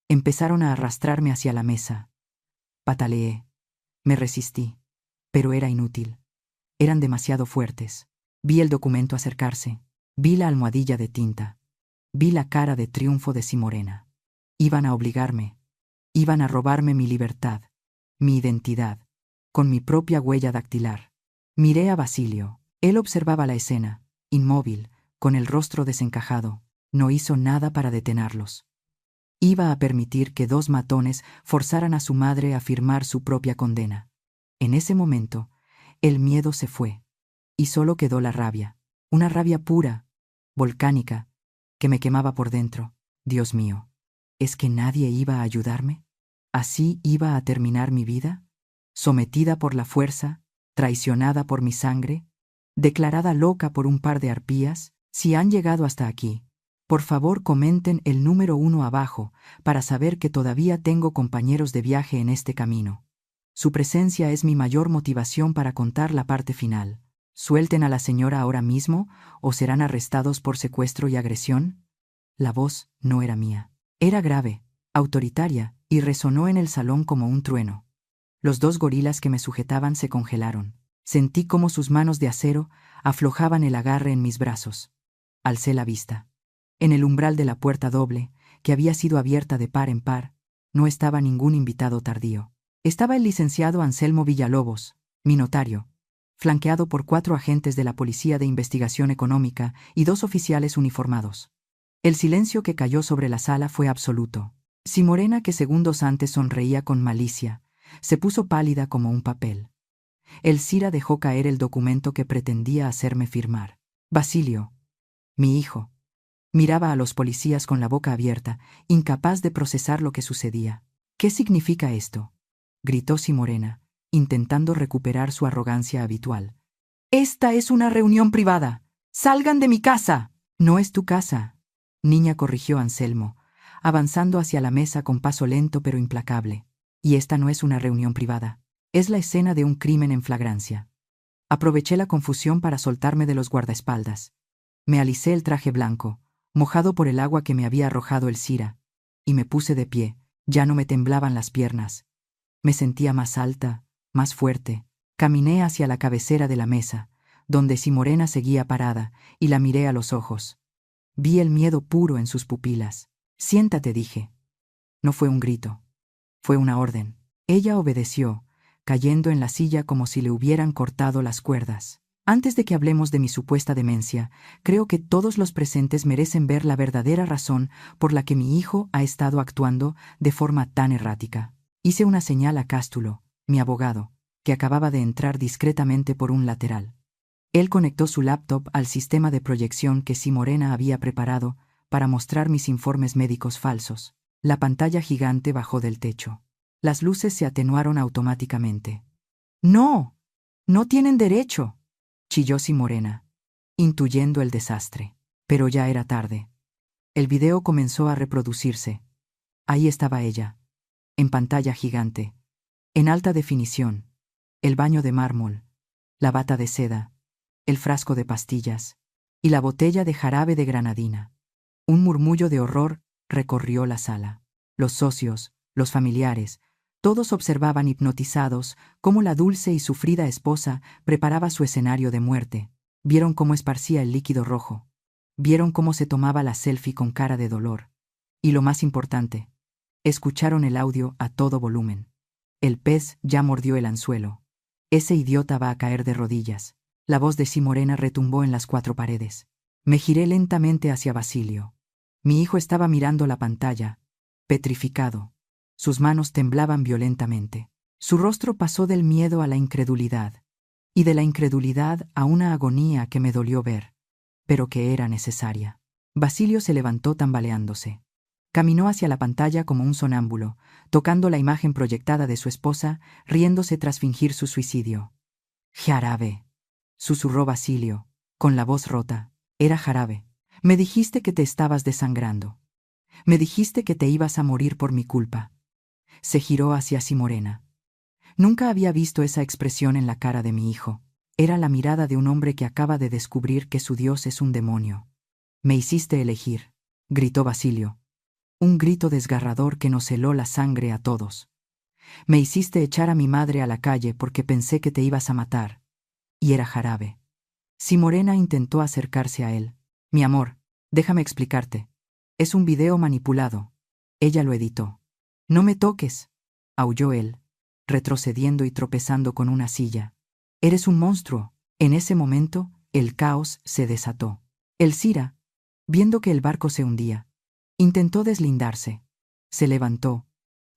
Empezaron a arrastrarme hacia la mesa. Pataleé. Me resistí, pero era inútil. Eran demasiado fuertes. Vi el documento acercarse. Vi la almohadilla de tinta. Vi la cara de triunfo de Simorena. Iban a obligarme. Iban a robarme mi libertad, mi identidad, con mi propia huella dactilar. Miré a Basilio. Él observaba la escena, inmóvil, con el rostro desencajado. No hizo nada para detenerlos. Iba a permitir que dos matones forzaran a su madre a firmar su propia condena. En ese momento, el miedo se fue, y solo quedó la rabia, una rabia pura, volcánica, que me quemaba por dentro. Dios mío, ¿es que nadie iba a ayudarme? ¿Así iba a terminar mi vida? ¿Sometida por la fuerza, traicionada por mi sangre, declarada loca por un par de arpías? Si han llegado hasta aquí, por favor comenten el número 1 abajo para saber que todavía tengo compañeros de viaje en este camino. Su presencia es mi mayor motivación para contar la parte final. ¿Suelten a la señora ahora mismo o serán arrestados por secuestro y agresión? La voz no era mía. Era grave, autoritaria y resonó en el salón como un trueno. Los 2 gorilas que me sujetaban se congelaron. Sentí cómo sus manos de acero aflojaban el agarre en mis brazos. Alcé la vista. En el umbral de la puerta doble, que había sido abierta de par en par, no estaba ningún invitado tardío. Estaba el licenciado Anselmo Villalobos, mi notario, flanqueado por 4 agentes de la Policía de Investigación Económica y 2 oficiales uniformados. El silencio que cayó sobre la sala fue absoluto. Simorena, que segundos antes sonreía con malicia, se puso pálida como un papel. El Cira dejó caer el documento que pretendía hacerme firmar. Basilio, mi hijo, miraba a los policías con la boca abierta, incapaz de procesar lo que sucedía. ¿Qué significa esto?, gritó Simorena, intentando recuperar su arrogancia habitual. «Esta es una reunión privada. ¡Salgan de mi casa!». «No es tu casa», niña, corrigió Anselmo, avanzando hacia la mesa con paso lento pero implacable. «Y esta no es una reunión privada. Es la escena de un crimen en flagrancia». Aproveché la confusión para soltarme de los guardaespaldas. Me alicé el traje blanco, mojado por el agua que me había arrojado el Cira, y me puse de pie. Ya no me temblaban las piernas. Me sentía más alta, más fuerte. Caminé hacia la cabecera de la mesa, donde Simorena seguía parada, y la miré a los ojos. Vi el miedo puro en sus pupilas. «Siéntate», dije. No fue un grito. Fue una orden. Ella obedeció, cayendo en la silla como si le hubieran cortado las cuerdas. Antes de que hablemos de mi supuesta demencia, creo que todos los presentes merecen ver la verdadera razón por la que mi hijo ha estado actuando de forma tan errática. Hice una señal a Cástulo, mi abogado, que acababa de entrar discretamente por un lateral. Él conectó su laptop al sistema de proyección que Simorena había preparado para mostrar mis informes médicos falsos. La pantalla gigante bajó del techo. Las luces se atenuaron automáticamente. «¡No! ¡No tienen derecho!», chilló Simorena, intuyendo el desastre. Pero ya era tarde. El video comenzó a reproducirse. Ahí estaba ella, en pantalla gigante, en alta definición, el baño de mármol, la bata de seda, el frasco de pastillas y la botella de jarabe de granadina. Un murmullo de horror recorrió la sala. Los socios, los familiares, todos observaban hipnotizados cómo la dulce y sufrida esposa preparaba su escenario de muerte. Vieron cómo esparcía el líquido rojo. Vieron cómo se tomaba la selfie con cara de dolor. Y lo más importante, escucharon el audio a todo volumen. El pez ya mordió el anzuelo. Ese idiota va a caer de rodillas. La voz de Simorena retumbó en las 4 paredes. Me giré lentamente hacia Basilio. Mi hijo estaba mirando la pantalla, petrificado. Sus manos temblaban violentamente. Su rostro pasó del miedo a la incredulidad, y de la incredulidad a una agonía que me dolió ver, pero que era necesaria. Basilio se levantó tambaleándose. Caminó hacia la pantalla como un sonámbulo, tocando la imagen proyectada de su esposa, riéndose tras fingir su suicidio. «Jarabe», susurró Basilio, con la voz rota. «Era jarabe. Me dijiste que te estabas desangrando. Me dijiste que te ibas a morir por mi culpa». Se giró hacia Simorena. Nunca había visto esa expresión en la cara de mi hijo. Era la mirada de un hombre que acaba de descubrir que su Dios es un demonio. «Me hiciste elegir», gritó Basilio. Un grito desgarrador que nos heló la sangre a todos. «Me hiciste echar a mi madre a la calle porque pensé que te ibas a matar». Y era jarabe. Simorena intentó acercarse a él. «Mi amor, déjame explicarte. Es un video manipulado. Ella lo editó». «No me toques», aulló él, retrocediendo y tropezando con una silla. «Eres un monstruo». En ese momento, el caos se desató. El Cira, viendo que el barco se hundía, intentó deslindarse. Se levantó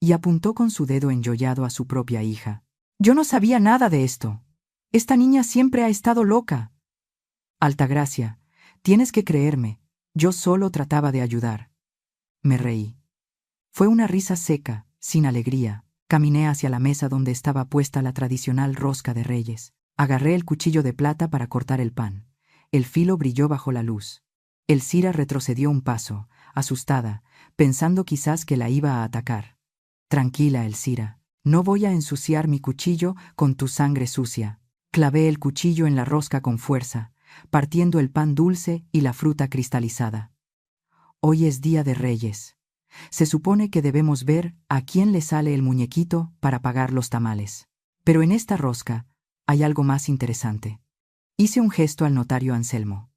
y apuntó con su dedo enjollado a su propia hija. «Yo no sabía nada de esto. Esta niña siempre ha estado loca». «Altagracia, tienes que creerme. Yo solo trataba de ayudar». Me reí. Fue una risa seca, sin alegría. Caminé hacia la mesa donde estaba puesta la tradicional rosca de Reyes. Agarré el cuchillo de plata para cortar el pan. El filo brilló bajo la luz. El Cira retrocedió un paso, asustada, pensando quizás que la iba a atacar. «Tranquila, Elcira. No voy a ensuciar mi cuchillo con tu sangre sucia». Clavé el cuchillo en la rosca con fuerza, partiendo el pan dulce y la fruta cristalizada. «Hoy es día de Reyes. Se supone que debemos ver a quién le sale el muñequito para pagar los tamales. Pero en esta rosca hay algo más interesante. Hice un gesto al notario Anselmo.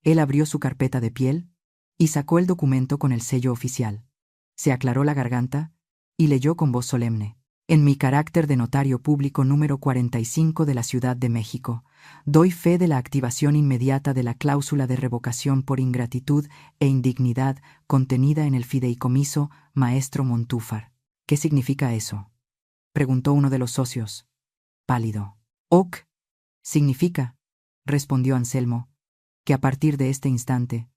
Él abrió su carpeta de piel y sacó el documento con el sello oficial. Se aclaró la garganta y leyó con voz solemne. En mi carácter de notario público número 45 de la Ciudad de México, doy fe de la activación inmediata de la cláusula de revocación por ingratitud e indignidad contenida en el fideicomiso Maestro Montúfar. ¿Qué significa eso?, preguntó uno de los socios, pálido. «Ok, significa», respondió Anselmo, «que a partir de este instante,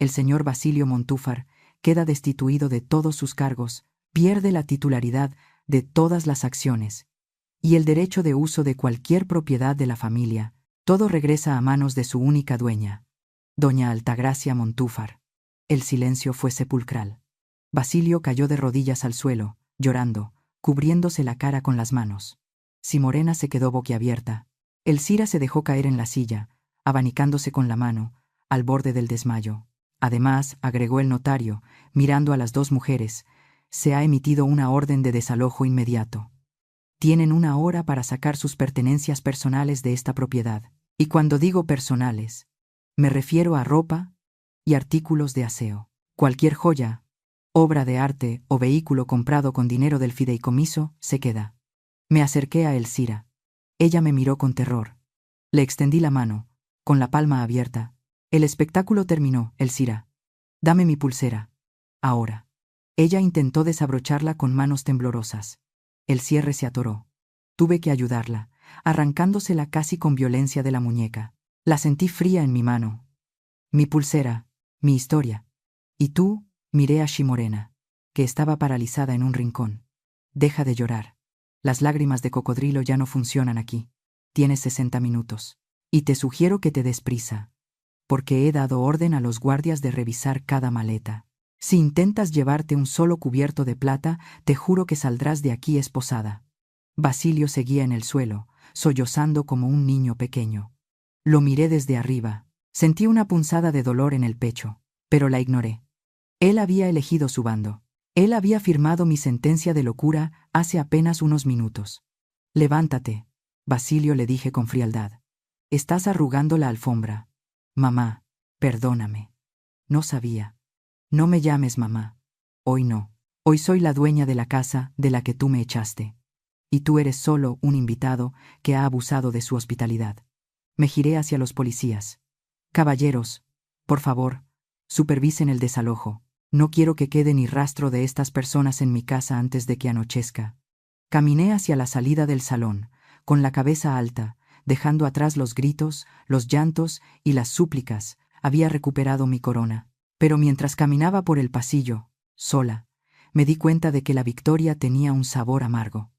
el señor Basilio Montúfar queda destituido de todos sus cargos, pierde la titularidad de todas las acciones y el derecho de uso de cualquier propiedad de la familia. Todo regresa a manos de su única dueña, doña Altagracia Montúfar». El silencio fue sepulcral. Basilio cayó de rodillas al suelo, llorando, cubriéndose la cara con las manos. Simorena se quedó boquiabierta. Elcira se dejó caer en la silla, abanicándose con la mano, al borde del desmayo. Además, agregó el notario, mirando a las dos mujeres, se ha emitido una orden de desalojo inmediato. Tienen 1 hora para sacar sus pertenencias personales de esta propiedad. Y cuando digo personales, me refiero a ropa y artículos de aseo. Cualquier joya, obra de arte o vehículo comprado con dinero del fideicomiso se queda. Me acerqué a Elcira. Ella me miró con terror. Le extendí la mano, con la palma abierta. El espectáculo terminó, Elcira. Dame mi pulsera. Ahora. Ella intentó desabrocharla con manos temblorosas. El cierre se atoró. Tuve que ayudarla, arrancándosela casi con violencia de la muñeca. La sentí fría en mi mano. Mi pulsera, mi historia. Y tú, miré a Shimorena, que estaba paralizada en un rincón. Deja de llorar. Las lágrimas de cocodrilo ya no funcionan aquí. Tienes 60 minutos. Y te sugiero que te des prisa, porque he dado orden a los guardias de revisar cada maleta. Si intentas llevarte un solo cubierto de plata, te juro que saldrás de aquí esposada. Basilio seguía en el suelo, sollozando como un niño pequeño. Lo miré desde arriba. Sentí una punzada de dolor en el pecho, pero la ignoré. Él había elegido su bando. Él había firmado mi sentencia de locura hace apenas unos minutos. Levántate, Basilio, le dije con frialdad. Estás arrugando la alfombra. Mamá, perdóname. No sabía. No me llames mamá. Hoy no. Hoy soy la dueña de la casa de la que tú me echaste. Y tú eres solo un invitado que ha abusado de su hospitalidad. Me giré hacia los policías. Caballeros, por favor, supervisen el desalojo. No quiero que quede ni rastro de estas personas en mi casa antes de que anochezca. Caminé hacia la salida del salón, con la cabeza alta, dejando atrás los gritos, los llantos y las súplicas. Había recuperado mi corona. Pero mientras caminaba por el pasillo, sola, me di cuenta de que la victoria tenía un sabor amargo.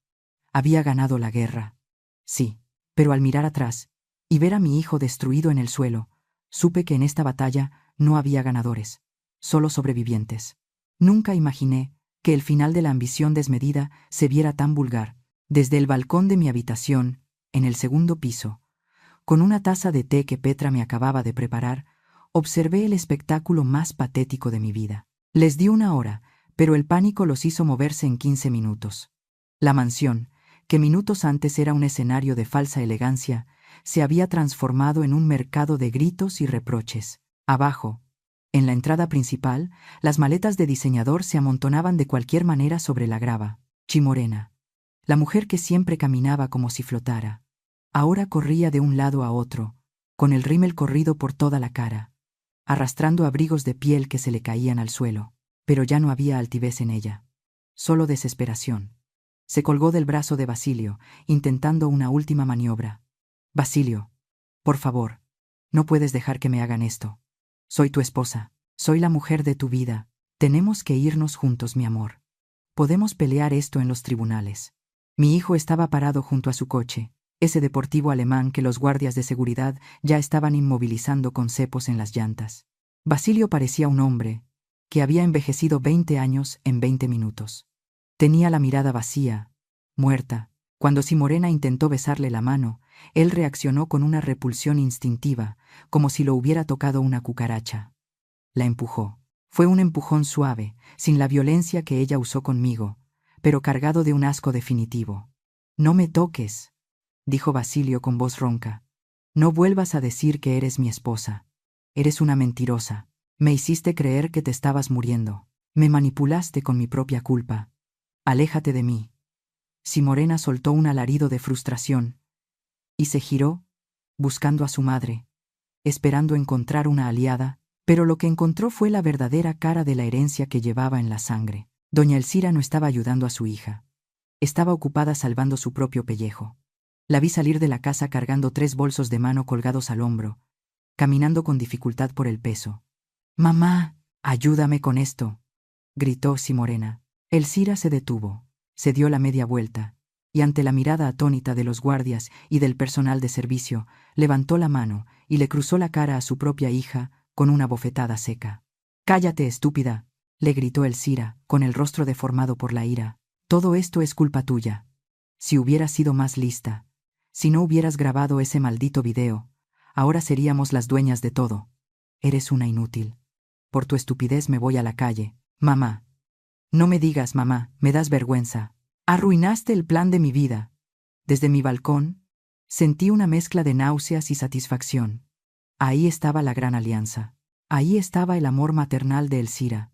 Había ganado la guerra. Sí, pero al mirar atrás y ver a mi hijo destruido en el suelo, supe que en esta batalla no había ganadores, solo sobrevivientes. Nunca imaginé que el final de la ambición desmedida se viera tan vulgar. Desde el balcón de mi habitación, en el segundo piso, con una taza de té que Petra me acababa de preparar, observé el espectáculo más patético de mi vida. Les di 1 hora, pero el pánico los hizo moverse en 15 minutos. La mansión, que minutos antes era un escenario de falsa elegancia, se había transformado en un mercado de gritos y reproches. Abajo, en la entrada principal, las maletas de diseñador se amontonaban de cualquier manera sobre la grava. Shimorena, la mujer que siempre caminaba como si flotara, ahora corría de un lado a otro, con el rímel corrido por toda la cara, arrastrando abrigos de piel que se le caían al suelo, pero ya no había altivez en ella, solo desesperación. Se colgó del brazo de Basilio, intentando una última maniobra. Basilio, por favor, no puedes dejar que me hagan esto. Soy tu esposa, soy la mujer de tu vida, tenemos que irnos juntos, mi amor. Podemos pelear esto en los tribunales. Mi hijo estaba parado junto a su coche, ese deportivo alemán que los guardias de seguridad ya estaban inmovilizando con cepos en las llantas. Basilio parecía un hombre que había envejecido 20 años en 20 minutos. Tenía la mirada vacía, muerta. Cuando Simorena intentó besarle la mano, él reaccionó con una repulsión instintiva, como si lo hubiera tocado una cucaracha. La empujó. Fue un empujón suave, sin la violencia que ella usó conmigo, pero cargado de un asco definitivo. «No me toques», dijo Basilio con voz ronca. «No vuelvas a decir que eres mi esposa. Eres una mentirosa. Me hiciste creer que te estabas muriendo. Me manipulaste con mi propia culpa. Aléjate de mí». Simorena soltó un alarido de frustración y se giró, buscando a su madre, esperando encontrar una aliada, pero lo que encontró fue la verdadera cara de la herencia que llevaba en la sangre. Doña Elcira no estaba ayudando a su hija. Estaba ocupada salvando su propio pellejo. La vi salir de la casa cargando 3 bolsos de mano colgados al hombro, caminando con dificultad por el peso. «Mamá, ayúdame con esto», gritó Simorena. Elcira se detuvo, se dio la media vuelta, y ante la mirada atónita de los guardias y del personal de servicio, levantó la mano y le cruzó la cara a su propia hija con una bofetada seca. «Cállate, estúpida», le gritó Elcira, con el rostro deformado por la ira. «Todo esto es culpa tuya. Si hubieras sido más lista, si no hubieras grabado ese maldito video, ahora seríamos las dueñas de todo. Eres una inútil. Por tu estupidez me voy a la calle. Mamá. No me digas, mamá, me das vergüenza. Arruinaste el plan de mi vida». Desde mi balcón, sentí una mezcla de náuseas y satisfacción. Ahí estaba la gran alianza. Ahí estaba el amor maternal de Elcira.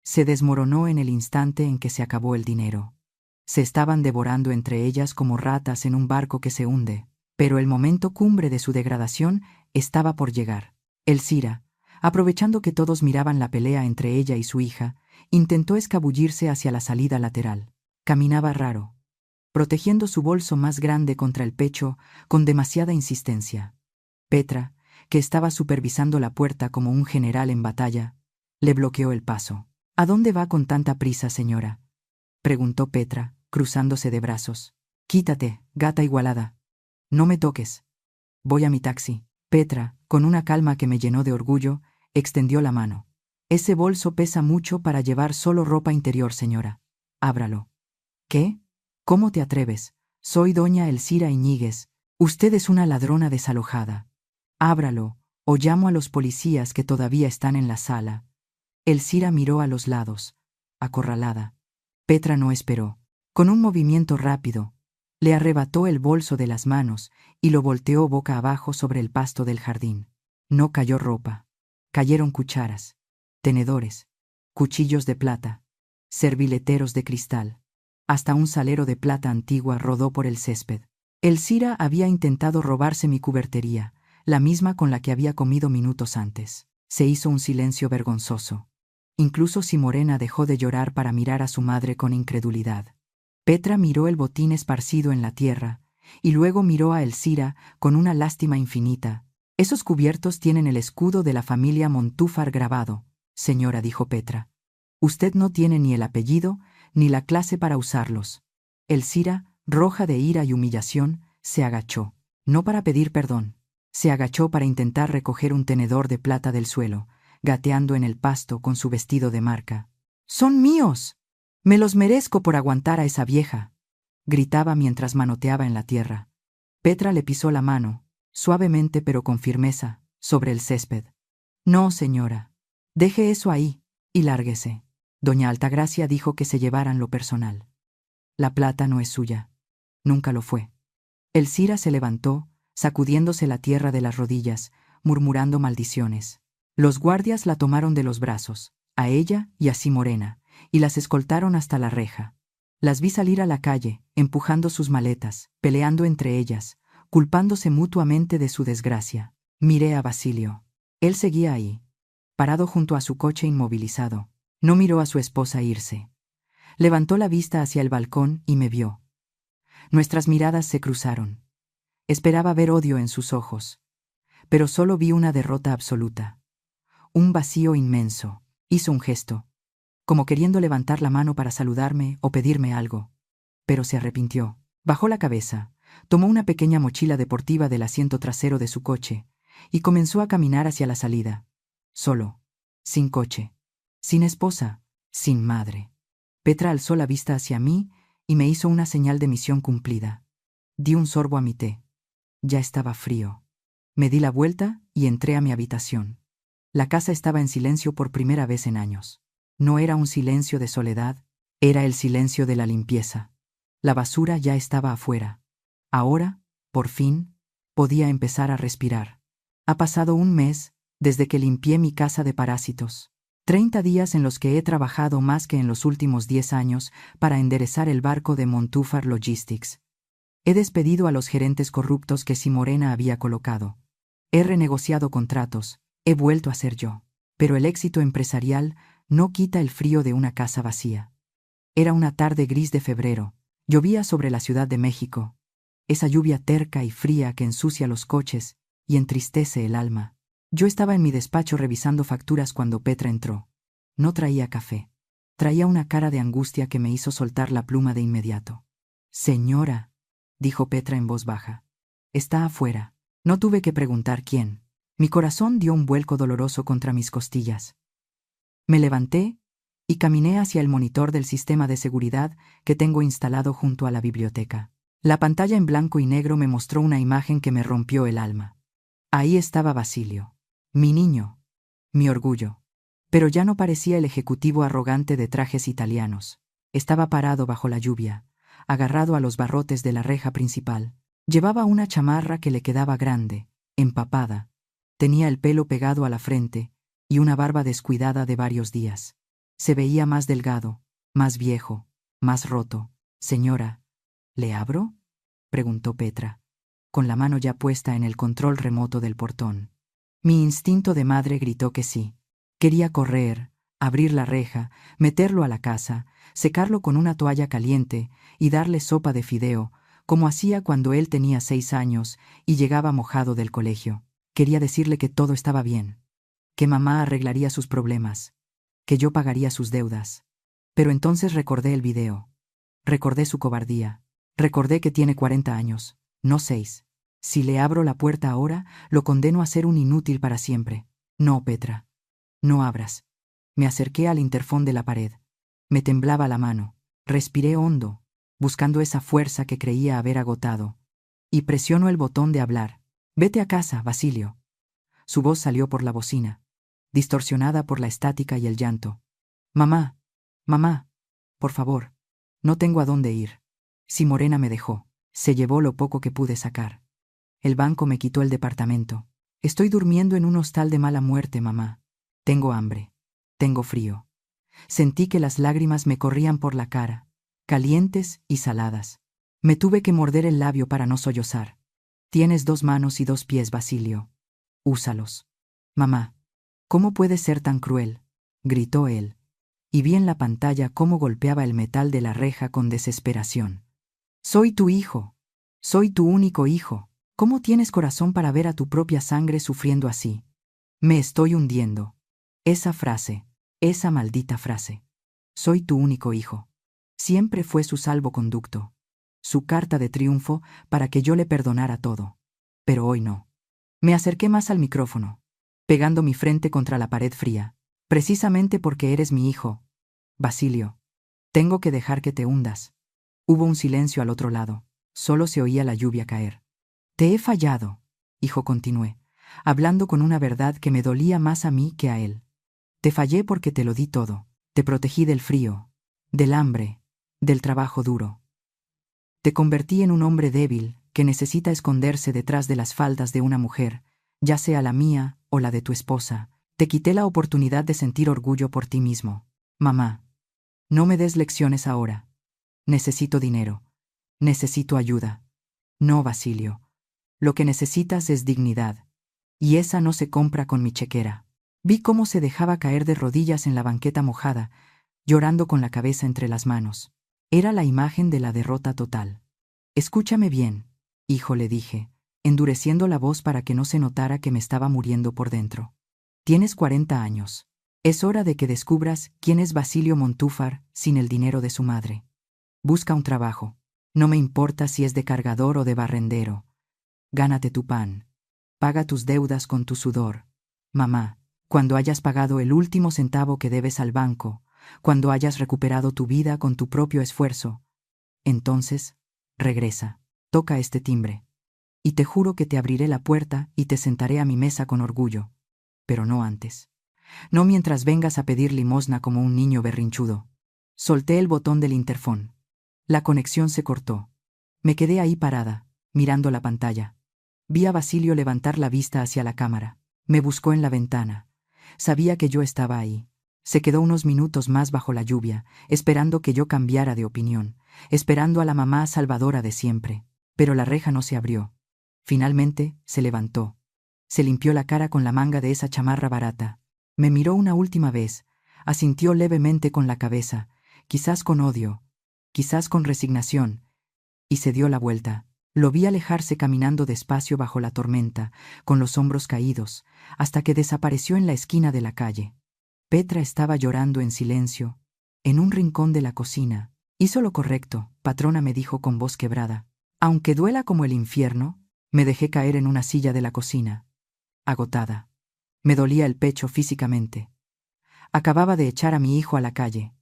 Se desmoronó en el instante en que se acabó el dinero. Se estaban devorando entre ellas como ratas en un barco que se hunde, pero el momento cumbre de su degradación estaba por llegar. Elcira, aprovechando que todos miraban la pelea entre ella y su hija, intentó escabullirse hacia la salida lateral. Caminaba raro, protegiendo su bolso más grande contra el pecho con demasiada insistencia. Petra, que estaba supervisando la puerta como un general en batalla, le bloqueó el paso. «¿A dónde va con tanta prisa, señora?», preguntó Petra, cruzándose de brazos. «Quítate, gata igualada. No me toques. Voy a mi taxi». Petra, con una calma que me llenó de orgullo, extendió la mano. «Ese bolso pesa mucho para llevar solo ropa interior, señora. Ábralo». «¿Qué? ¿Cómo te atreves? Soy doña Elcira Iñiguez. Usted es una ladrona desalojada. Ábralo, o llamo a los policías que todavía están en la sala». Elcira miró a los lados, acorralada. Petra no esperó. Con un movimiento rápido, le arrebató el bolso de las manos y lo volteó boca abajo sobre el pasto del jardín. No cayó ropa. Cayeron cucharas, tenedores, cuchillos de plata, servileteros de cristal. Hasta un salero de plata antigua rodó por el césped. Elcira había intentado robarse mi cubertería, la misma con la que había comido minutos antes. Se hizo un silencio vergonzoso. Incluso Simorena dejó de llorar para mirar a su madre con incredulidad. Petra miró el botín esparcido en la tierra, y luego miró a Elcira con una lástima infinita. «Esos cubiertos tienen el escudo de la familia Montúfar grabado, señora», dijo Petra. «Usted no tiene ni el apellido ni la clase para usarlos». Elcira, roja de ira y humillación, se agachó. No para pedir perdón. Se agachó para intentar recoger un tenedor de plata del suelo, gateando en el pasto con su vestido de marca. «¡Son míos! Me los merezco por aguantar a esa vieja», gritaba mientras manoteaba en la tierra. Petra le pisó la mano, suavemente pero con firmeza, sobre el césped. «No, señora. Deje eso ahí y lárguese». Doña Altagracia dijo que se llevaran lo personal. «La plata no es suya. Nunca lo fue». Elcira se levantó, sacudiéndose la tierra de las rodillas, murmurando maldiciones. Los guardias la tomaron de los brazos, a ella y a Simorena, y las escoltaron hasta la reja. Las vi salir a la calle, empujando sus maletas, peleando entre ellas, culpándose mutuamente de su desgracia. Miré a Basilio. Él seguía ahí, parado junto a su coche inmovilizado. No miró a su esposa irse. Levantó la vista hacia el balcón y me vio. Nuestras miradas se cruzaron. Esperaba ver odio en sus ojos, pero solo vi una derrota absoluta. Un vacío inmenso. Hizo un gesto, como queriendo levantar la mano para saludarme o pedirme algo, pero se arrepintió. Bajó la cabeza, tomó una pequeña mochila deportiva del asiento trasero de su coche y comenzó a caminar hacia la salida. Solo, sin coche, sin esposa, sin madre. Petra alzó la vista hacia mí y me hizo una señal de misión cumplida. Di un sorbo a mi té. Ya estaba frío. Me di la vuelta y entré a mi habitación. La casa estaba en silencio por primera vez en años. No era un silencio de soledad, era el silencio de la limpieza. La basura ya estaba afuera. Ahora, por fin, podía empezar a respirar. Ha pasado un mes desde que limpié mi casa de parásitos. 30 días en los que he trabajado más que en los últimos 10 años para enderezar el barco de Montúfar Logistics. He despedido a los gerentes corruptos que Simorena había colocado. He renegociado contratos, he vuelto a ser yo. Pero el éxito empresarial no quita el frío de una casa vacía. Era una tarde gris de febrero. Llovía sobre la Ciudad de México. Esa lluvia terca y fría que ensucia los coches y entristece el alma. Yo estaba en mi despacho revisando facturas cuando Petra entró. No traía café. Traía una cara de angustia que me hizo soltar la pluma de inmediato. «Señora», dijo Petra en voz baja. «Está afuera». No tuve que preguntar quién. Mi corazón dio un vuelco doloroso contra mis costillas. Me levanté y caminé hacia el monitor del sistema de seguridad que tengo instalado junto a la biblioteca. La pantalla en blanco y negro me mostró una imagen que me rompió el alma. Ahí estaba Basilio, mi niño, mi orgullo. Pero ya no parecía el ejecutivo arrogante de trajes italianos. Estaba parado bajo la lluvia, agarrado a los barrotes de la reja principal. Llevaba una chamarra que le quedaba grande, empapada. Tenía el pelo pegado a la frente y una barba descuidada de varios días. Se veía más delgado, más viejo, más roto. «Señora, ¿le abro?», preguntó Petra, con la mano ya puesta en el control remoto del portón. Mi instinto de madre gritó que sí. Quería correr, abrir la reja, meterlo a la casa, secarlo con una toalla caliente y darle sopa de fideo, como hacía cuando él tenía 6 años y llegaba mojado del colegio. Quería decirle que todo estaba bien, que mamá arreglaría sus problemas, que yo pagaría sus deudas. Pero entonces recordé el video. Recordé su cobardía. Recordé que tiene 40 años, no 6. Si le abro la puerta ahora, lo condeno a ser un inútil para siempre. No, Petra. No abras. Me acerqué al interfón de la pared. Me temblaba la mano. Respiré hondo, buscando esa fuerza que creía haber agotado. Y presionó el botón de hablar. «Vete a casa, Basilio». Su voz salió por la bocina, distorsionada por la estática y el llanto. «Mamá, mamá, por favor, no tengo a dónde ir». Simorena me dejó. Se llevó lo poco que pude sacar. El banco me quitó el departamento. Estoy durmiendo en un hostal de mala muerte, mamá. Tengo hambre. Tengo frío. Sentí que las lágrimas me corrían por la cara, calientes y saladas. Me tuve que morder el labio para no sollozar. «Tienes 2 manos y 2 pies, Basilio. Úsalos». «Mamá, ¿cómo puedes ser tan cruel?», gritó él, y vi en la pantalla cómo golpeaba el metal de la reja con desesperación. «Soy tu hijo. Soy tu único hijo. ¿Cómo tienes corazón para ver a tu propia sangre sufriendo así? Me estoy hundiendo». Esa frase, esa maldita frase. «Soy tu único hijo». Siempre fue su salvoconducto, su carta de triunfo para que yo le perdonara todo. Pero hoy no. Me acerqué más al micrófono, pegando mi frente contra la pared fría. «Precisamente porque eres mi hijo, Basilio. Tengo que dejar que te hundas». Hubo un silencio al otro lado. Solo se oía la lluvia caer. «Te he fallado», hijo, continué, hablando con una verdad que me dolía más a mí que a él. «Te fallé porque te lo di todo. Te protegí del frío, del hambre, del trabajo duro. Te convertí en un hombre débil que necesita esconderse detrás de las faldas de una mujer, ya sea la mía o la de tu esposa. Te quité la oportunidad de sentir orgullo por ti mismo. Mamá, no me des lecciones ahora. Necesito dinero. Necesito ayuda». «No, Basilio. Lo que necesitas es dignidad. Y esa no se compra con mi chequera». Vi cómo se dejaba caer de rodillas en la banqueta mojada, llorando con la cabeza entre las manos. Era la imagen de la derrota total. «Escúchame bien, hijo», le dije, endureciendo la voz para que no se notara que me estaba muriendo por dentro. «Tienes 40 años. Es hora de que descubras quién es Basilio Montúfar sin el dinero de su madre. Busca un trabajo. No me importa si es de cargador o de barrendero. Gánate tu pan. Paga tus deudas con tu sudor. Mamá, cuando hayas pagado el último centavo que debes al banco, cuando hayas recuperado tu vida con tu propio esfuerzo, entonces, regresa, toca este timbre. Y te juro que te abriré la puerta y te sentaré a mi mesa con orgullo. pero no antes. No mientras vengas a pedir limosna como un niño berrinchudo. Solté el botón del interfón. La conexión se cortó. Me quedé ahí parada, mirando la pantalla. Vi a Basilio levantar la vista hacia la cámara. Me buscó en la ventana. Sabía que yo estaba ahí. Se quedó unos minutos más bajo la lluvia, esperando que yo cambiara de opinión, esperando a la mamá salvadora de siempre. Pero la reja no se abrió. Finalmente, se levantó. Se limpió la cara con la manga de esa chamarra barata. Me miró una última vez, asintió levemente con la cabeza, quizás con odio, quizás con resignación, y se dio la vuelta. Lo vi alejarse caminando despacio bajo la tormenta, con los hombros caídos, hasta que desapareció en la esquina de la calle. Petra estaba llorando en silencio, en un rincón de la cocina. Hizo lo correcto, patrona, me dijo con voz quebrada. Aunque duela como el infierno, me dejé caer en una silla de la cocina, agotada. Me dolía el pecho físicamente. Acababa de echar a mi hijo a la calle,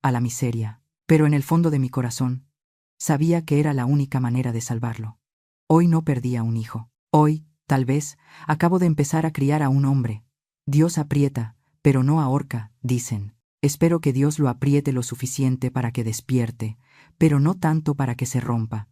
a la miseria, pero en el fondo de mi corazón, sabía que era la única manera de salvarlo. Hoy no perdía un hijo. Hoy, tal vez, acabo de empezar a criar a un hombre. Dios aprieta, pero no ahorca, dicen. Espero que Dios lo apriete lo suficiente para que despierte, pero no tanto para que se rompa.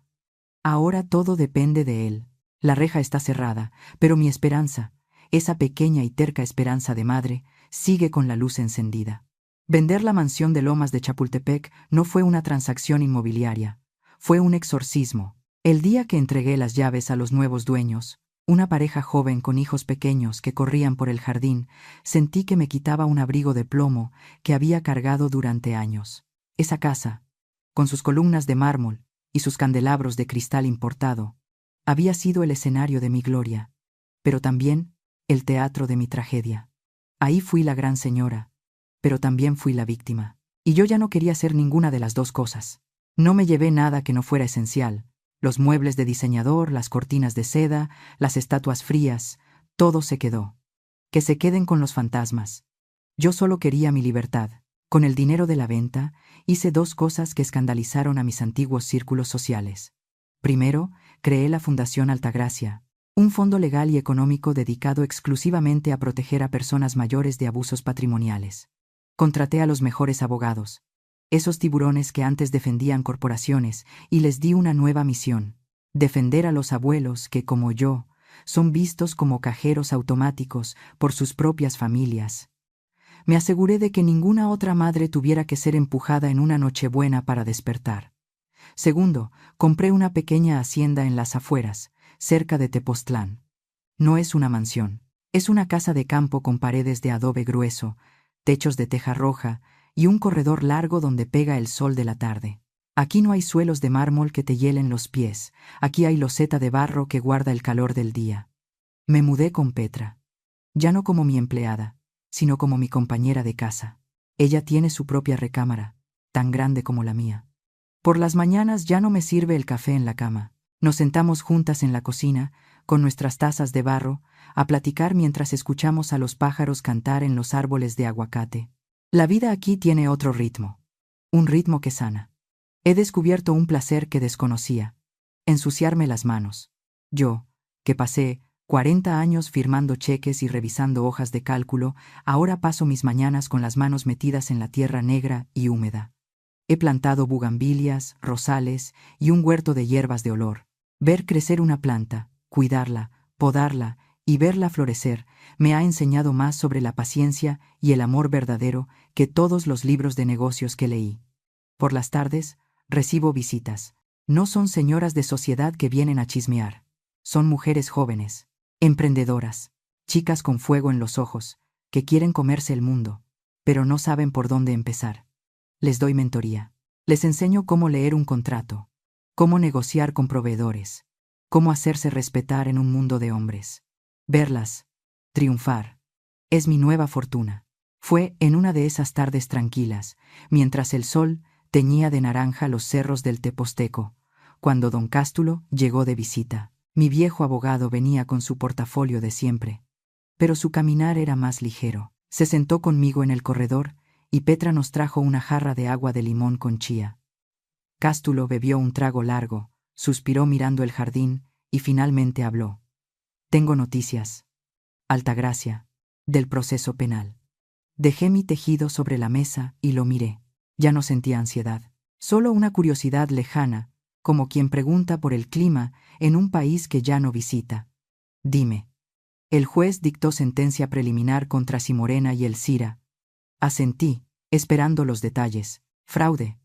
Ahora todo depende de él. La reja está cerrada, pero mi esperanza, esa pequeña y terca esperanza de madre, sigue con la luz encendida. Vender la mansión de Lomas de Chapultepec no fue una transacción inmobiliaria, fue un exorcismo. El día que entregué las llaves a los nuevos dueños, una pareja joven con hijos pequeños que corrían por el jardín, sentí que me quitaba un abrigo de plomo que había cargado durante años. Esa casa, con sus columnas de mármol y sus candelabros de cristal importado, había sido el escenario de mi gloria, pero también el teatro de mi tragedia. Ahí fui la gran señora, pero también fui la víctima. Y yo ya no quería ser ninguna de las dos cosas. No me llevé nada que no fuera esencial. Los muebles de diseñador, las cortinas de seda, las estatuas frías, todo se quedó. Que se queden con los fantasmas. Yo solo quería mi libertad. Con el dinero de la venta, hice dos cosas que escandalizaron a mis antiguos círculos sociales. Primero, creé la Fundación Altagracia, un fondo legal y económico dedicado exclusivamente a proteger a personas mayores de abusos patrimoniales. Contraté a los mejores abogados, esos tiburones que antes defendían corporaciones, y les di una nueva misión: defender a los abuelos que, como yo, son vistos como cajeros automáticos por sus propias familias. Me aseguré de que ninguna otra madre tuviera que ser empujada en una nochebuena para despertar. Segundo, compré una pequeña hacienda en las afueras, cerca de Tepoztlán. No es una mansión, es una casa de campo con paredes de adobe grueso, techos de teja roja y un corredor largo donde pega el sol de la tarde. Aquí no hay suelos de mármol que te hielen los pies, aquí hay loseta de barro que guarda el calor del día. Me mudé con Petra, ya no como mi empleada, sino como mi compañera de casa. Ella tiene su propia recámara, tan grande como la mía. Por las mañanas ya no me sirve el café en la cama. Nos sentamos juntas en la cocina, con nuestras tazas de barro, a platicar mientras escuchamos a los pájaros cantar en los árboles de aguacate. La vida aquí tiene otro ritmo, un ritmo que sana. He descubierto un placer que desconocía: ensuciarme las manos. Yo, que pasé 40 años firmando cheques y revisando hojas de cálculo, ahora paso mis mañanas con las manos metidas en la tierra negra y húmeda. He plantado bugambilias, rosales y un huerto de hierbas de olor. Ver crecer una planta, cuidarla, podarla y verla florecer me ha enseñado más sobre la paciencia y el amor verdadero que todos los libros de negocios que leí. Por las tardes, recibo visitas. No son señoras de sociedad que vienen a chismear. Son mujeres jóvenes, emprendedoras, chicas con fuego en los ojos, que quieren comerse el mundo, pero no saben por dónde empezar. Les doy mentoría. Les enseño cómo leer un contrato, cómo negociar con proveedores, cómo hacerse respetar en un mundo de hombres. Verlas triunfar es mi nueva fortuna. Fue en una de esas tardes tranquilas, mientras el sol teñía de naranja los cerros del Tepozteco, cuando don Cástulo llegó de visita. Mi viejo abogado venía con su portafolio de siempre, pero su caminar era más ligero. Se sentó conmigo en el corredor y Petra nos trajo una jarra de agua de limón con chía. Cástulo bebió un trago largo, suspiró mirando el jardín y finalmente habló. Tengo noticias. Altagracia, del proceso penal. Dejé mi tejido sobre la mesa y lo miré. Ya no sentía ansiedad, solo una curiosidad lejana, como quien pregunta por el clima en un país que ya no visita. Dime. El juez dictó sentencia preliminar contra Simorena y Elcira. Asentí, esperando los detalles. Fraude,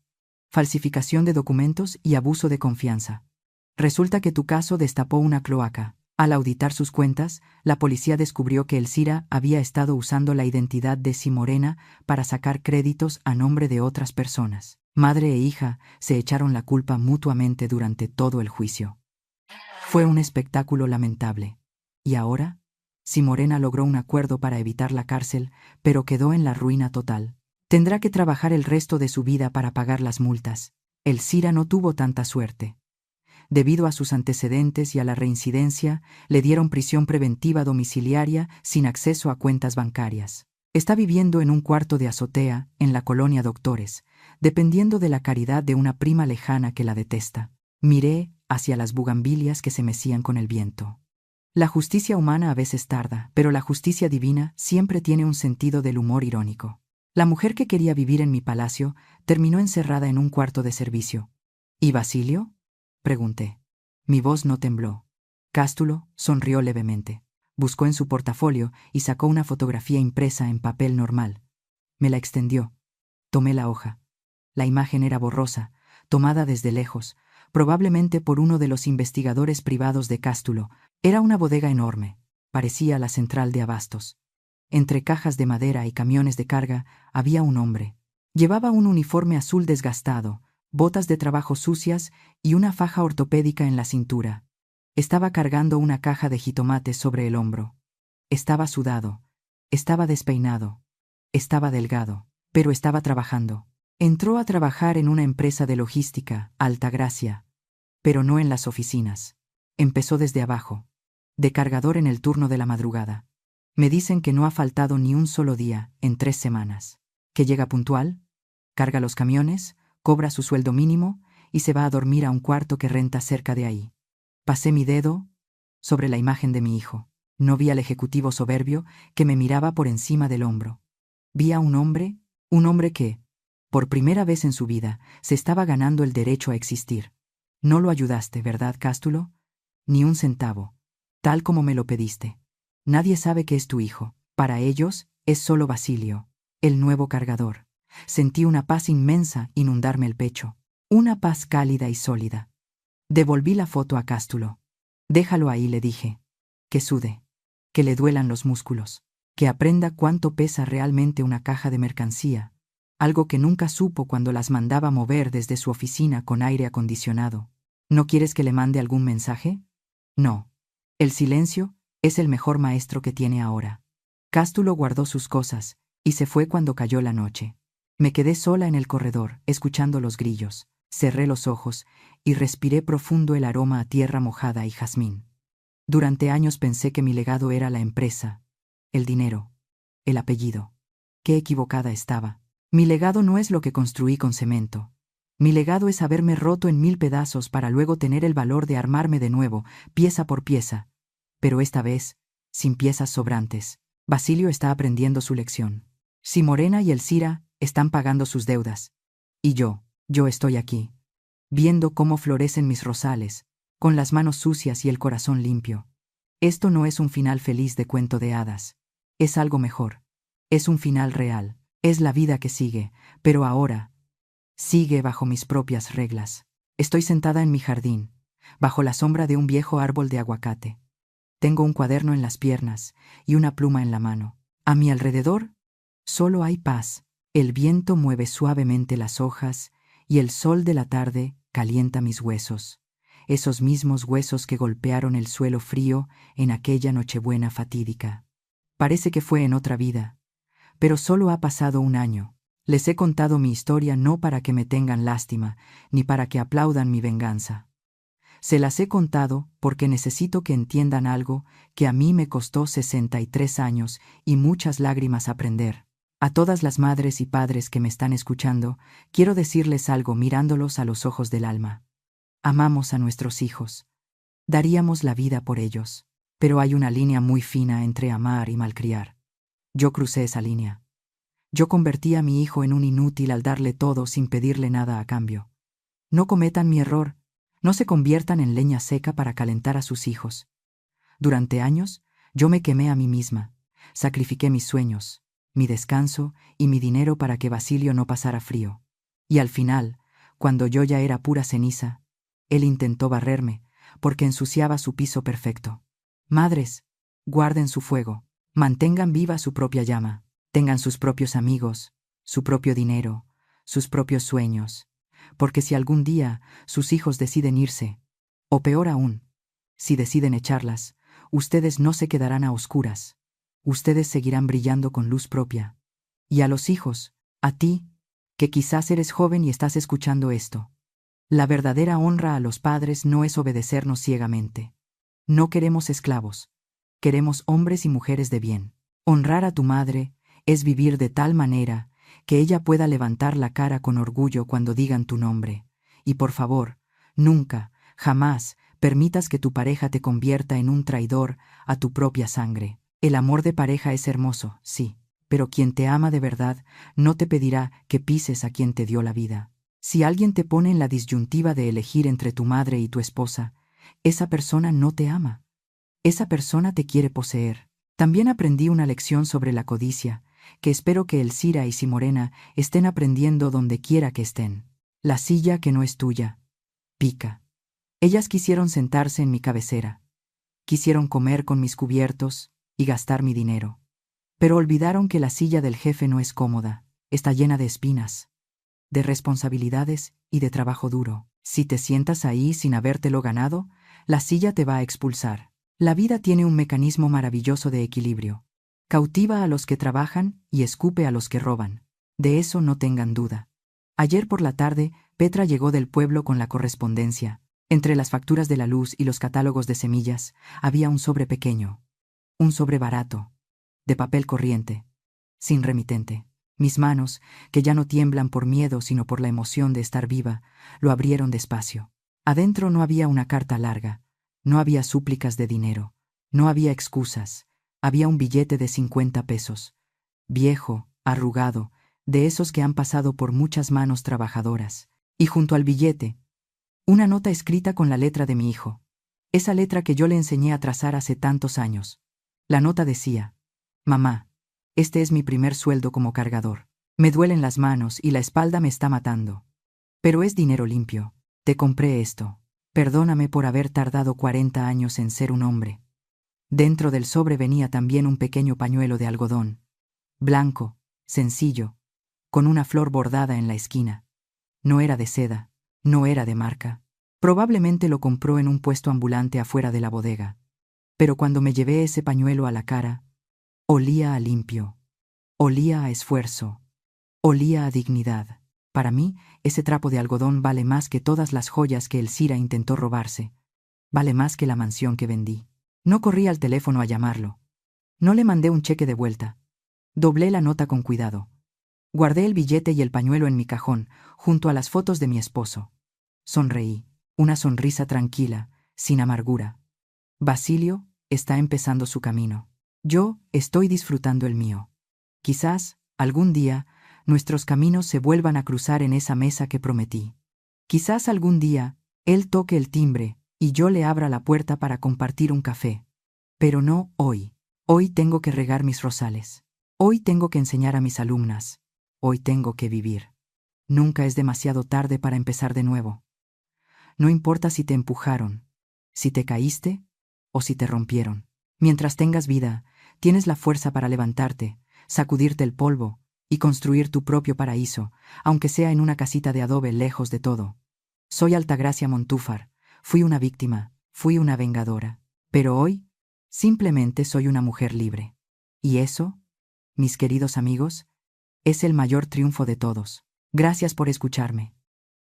falsificación de documentos y abuso de confianza. Resulta que tu caso destapó una cloaca. Al auditar sus cuentas, la policía descubrió que Elcira había estado usando la identidad de Simorena para sacar créditos a nombre de otras personas. Madre e hija se echaron la culpa mutuamente durante todo el juicio. Fue un espectáculo lamentable. ¿Y ahora? Simorena logró un acuerdo para evitar la cárcel, pero quedó en la ruina total. Tendrá que trabajar el resto de su vida para pagar las multas. Elcira no tuvo tanta suerte. Debido a sus antecedentes y a la reincidencia, le dieron prisión preventiva domiciliaria sin acceso a cuentas bancarias. Está viviendo en un cuarto de azotea en la colonia Doctores, dependiendo de la caridad de una prima lejana que la detesta. Miré hacia las bugambilias que se mecían con el viento. La justicia humana a veces tarda, pero la justicia divina siempre tiene un sentido del humor irónico. La mujer que quería vivir en mi palacio terminó encerrada en un cuarto de servicio. ¿Y Basilio?, pregunté. Mi voz no tembló. Cástulo sonrió levemente. Buscó en su portafolio y sacó una fotografía impresa en papel normal. Me la extendió. Tomé la hoja. La imagen era borrosa, tomada desde lejos, probablemente por uno de los investigadores privados de Cástulo. Era una bodega enorme. Parecía la central de abastos. Entre cajas de madera y camiones de carga había un hombre. Llevaba un uniforme azul desgastado, botas de trabajo sucias y una faja ortopédica en la cintura. Estaba cargando una caja de jitomates sobre el hombro. Estaba sudado, estaba despeinado, estaba delgado, pero estaba trabajando. Entró a trabajar en una empresa de logística, Altagracia, pero no en las oficinas. Empezó desde abajo, de cargador en el turno de la madrugada. Me dicen que no ha faltado ni un solo día en 3 semanas. Que llega puntual, carga los camiones, cobra su sueldo mínimo y se va a dormir a un cuarto que renta cerca de ahí. Pasé mi dedo sobre la imagen de mi hijo. No vi al ejecutivo soberbio que me miraba por encima del hombro. Vi a un hombre que, por primera vez en su vida, se estaba ganando el derecho a existir. No lo ayudaste, ¿verdad, Cástulo? Ni un centavo, tal como me lo pediste. Nadie sabe que es tu hijo. Para ellos, es solo Basilio, el nuevo cargador. Sentí una paz inmensa inundarme el pecho. Una paz cálida y sólida. Devolví la foto a Cástulo. Déjalo ahí, le dije. Que sude. Que le duelan los músculos. Que aprenda cuánto pesa realmente una caja de mercancía. Algo que nunca supo cuando las mandaba mover desde su oficina con aire acondicionado. ¿No quieres que le mande algún mensaje? No. El silencio es el mejor maestro que tiene ahora. Cástulo guardó sus cosas y se fue cuando cayó la noche. Me quedé sola en el corredor, escuchando los grillos. Cerré los ojos y respiré profundo el aroma a tierra mojada y jazmín. Durante años pensé que mi legado era la empresa, el dinero, el apellido. Qué equivocada estaba. Mi legado no es lo que construí con cemento. Mi legado es haberme roto en 1000 pedazos para luego tener el valor de armarme de nuevo, pieza por pieza. Pero esta vez, sin piezas sobrantes. Basilio está aprendiendo su lección. Simorena y Elcira están pagando sus deudas. Y yo estoy aquí, viendo cómo florecen mis rosales, con las manos sucias y el corazón limpio. Esto no es un final feliz de cuento de hadas. Es algo mejor. Es un final real. Es la vida que sigue, pero ahora sigue bajo mis propias reglas. Estoy sentada en mi jardín, bajo la sombra de un viejo árbol de aguacate. Tengo un cuaderno en las piernas y una pluma en la mano. A mi alrededor solo hay paz. El viento mueve suavemente las hojas y el sol de la tarde calienta mis huesos, esos mismos huesos que golpearon el suelo frío en aquella Nochebuena fatídica. Parece que fue en otra vida, pero solo ha pasado un año. Les he contado mi historia no para que me tengan lástima, ni para que aplaudan mi venganza. Se las he contado porque necesito que entiendan algo que a mí me costó 63 años y muchas lágrimas aprender. A todas las madres y padres que me están escuchando, quiero decirles algo mirándolos a los ojos del alma. Amamos a nuestros hijos. Daríamos la vida por ellos. Pero hay una línea muy fina entre amar y malcriar. Yo crucé esa línea. Yo convertí a mi hijo en un inútil al darle todo sin pedirle nada a cambio. No cometan mi error, no se conviertan en leña seca para calentar a sus hijos. Durante años, yo me quemé a mí misma, sacrifiqué mis sueños, mi descanso y mi dinero para que Basilio no pasara frío. Y al final, cuando yo ya era pura ceniza, él intentó barrerme, porque ensuciaba su piso perfecto. Madres, guarden su fuego, mantengan viva su propia llama, tengan sus propios amigos, su propio dinero, sus propios sueños, porque si algún día sus hijos deciden irse, o peor aún, si deciden echarlas, ustedes no se quedarán a oscuras, ustedes seguirán brillando con luz propia. Y a los hijos, a ti, que quizás eres joven y estás escuchando esto, la verdadera honra a los padres no es obedecernos ciegamente. No queremos esclavos, queremos hombres y mujeres de bien. Honrar a tu madre es vivir de tal manera que ella pueda levantar la cara con orgullo cuando digan tu nombre. Y por favor, nunca, jamás, permitas que tu pareja te convierta en un traidor a tu propia sangre. El amor de pareja es hermoso, sí, pero quien te ama de verdad no te pedirá que pises a quien te dio la vida. Si alguien te pone en la disyuntiva de elegir entre tu madre y tu esposa, esa persona no te ama. Esa persona te quiere poseer. También aprendí una lección sobre la codicia, que espero que Elcira y Simorena estén aprendiendo donde quiera que estén. La silla que no es tuya pica. Ellas quisieron sentarse en mi cabecera. Quisieron comer con mis cubiertos y gastar mi dinero. Pero olvidaron que la silla del jefe no es cómoda, está llena de espinas, de responsabilidades y de trabajo duro. Si te sientas ahí sin habértelo ganado, la silla te va a expulsar. La vida tiene un mecanismo maravilloso de equilibrio. Cautiva a los que trabajan y escupe a los que roban. De eso no tengan duda. Ayer por la tarde, Petra llegó del pueblo con la correspondencia. Entre las facturas de la luz y los catálogos de semillas, había un sobre pequeño. Un sobre barato, de papel corriente, sin remitente. Mis manos, que ya no tiemblan por miedo sino por la emoción de estar viva, lo abrieron despacio. Adentro no había una carta larga, no había súplicas de dinero, no había excusas, había un billete de 50 pesos, viejo, arrugado, de esos que han pasado por muchas manos trabajadoras, y junto al billete, una nota escrita con la letra de mi hijo, esa letra que yo le enseñé a trazar hace tantos años. La nota decía: «Mamá, este es mi primer sueldo como cargador. Me duelen las manos y la espalda me está matando. Pero es dinero limpio. Te compré esto. Perdóname por haber tardado 40 años en ser un hombre». Dentro del sobre venía también un pequeño pañuelo de algodón, blanco, sencillo, con una flor bordada en la esquina. No era de seda, no era de marca. Probablemente lo compró en un puesto ambulante afuera de la bodega. Pero cuando me llevé ese pañuelo a la cara, olía a limpio, olía a esfuerzo, olía a dignidad. Para mí, ese trapo de algodón vale más que todas las joyas que Elcira intentó robarse. Vale más que la mansión que vendí. No corrí al teléfono a llamarlo. No le mandé un cheque de vuelta. Doblé la nota con cuidado. Guardé el billete y el pañuelo en mi cajón, junto a las fotos de mi esposo. Sonreí, una sonrisa tranquila, sin amargura. Basilio está empezando su camino. Yo estoy disfrutando el mío. Quizás, algún día, nuestros caminos se vuelvan a cruzar en esa mesa que prometí. Quizás algún día, él toque el timbre y yo le abra la puerta para compartir un café. Pero no hoy. Hoy tengo que regar mis rosales. Hoy tengo que enseñar a mis alumnas. Hoy tengo que vivir. Nunca es demasiado tarde para empezar de nuevo. No importa si te empujaron, si te caíste o si te rompieron. Mientras tengas vida, tienes la fuerza para levantarte, sacudirte el polvo y construir tu propio paraíso, aunque sea en una casita de adobe lejos de todo. Soy Altagracia Montúfar. Fui una víctima, fui una vengadora. Pero hoy, simplemente soy una mujer libre. Y eso, mis queridos amigos, es el mayor triunfo de todos. Gracias por escucharme.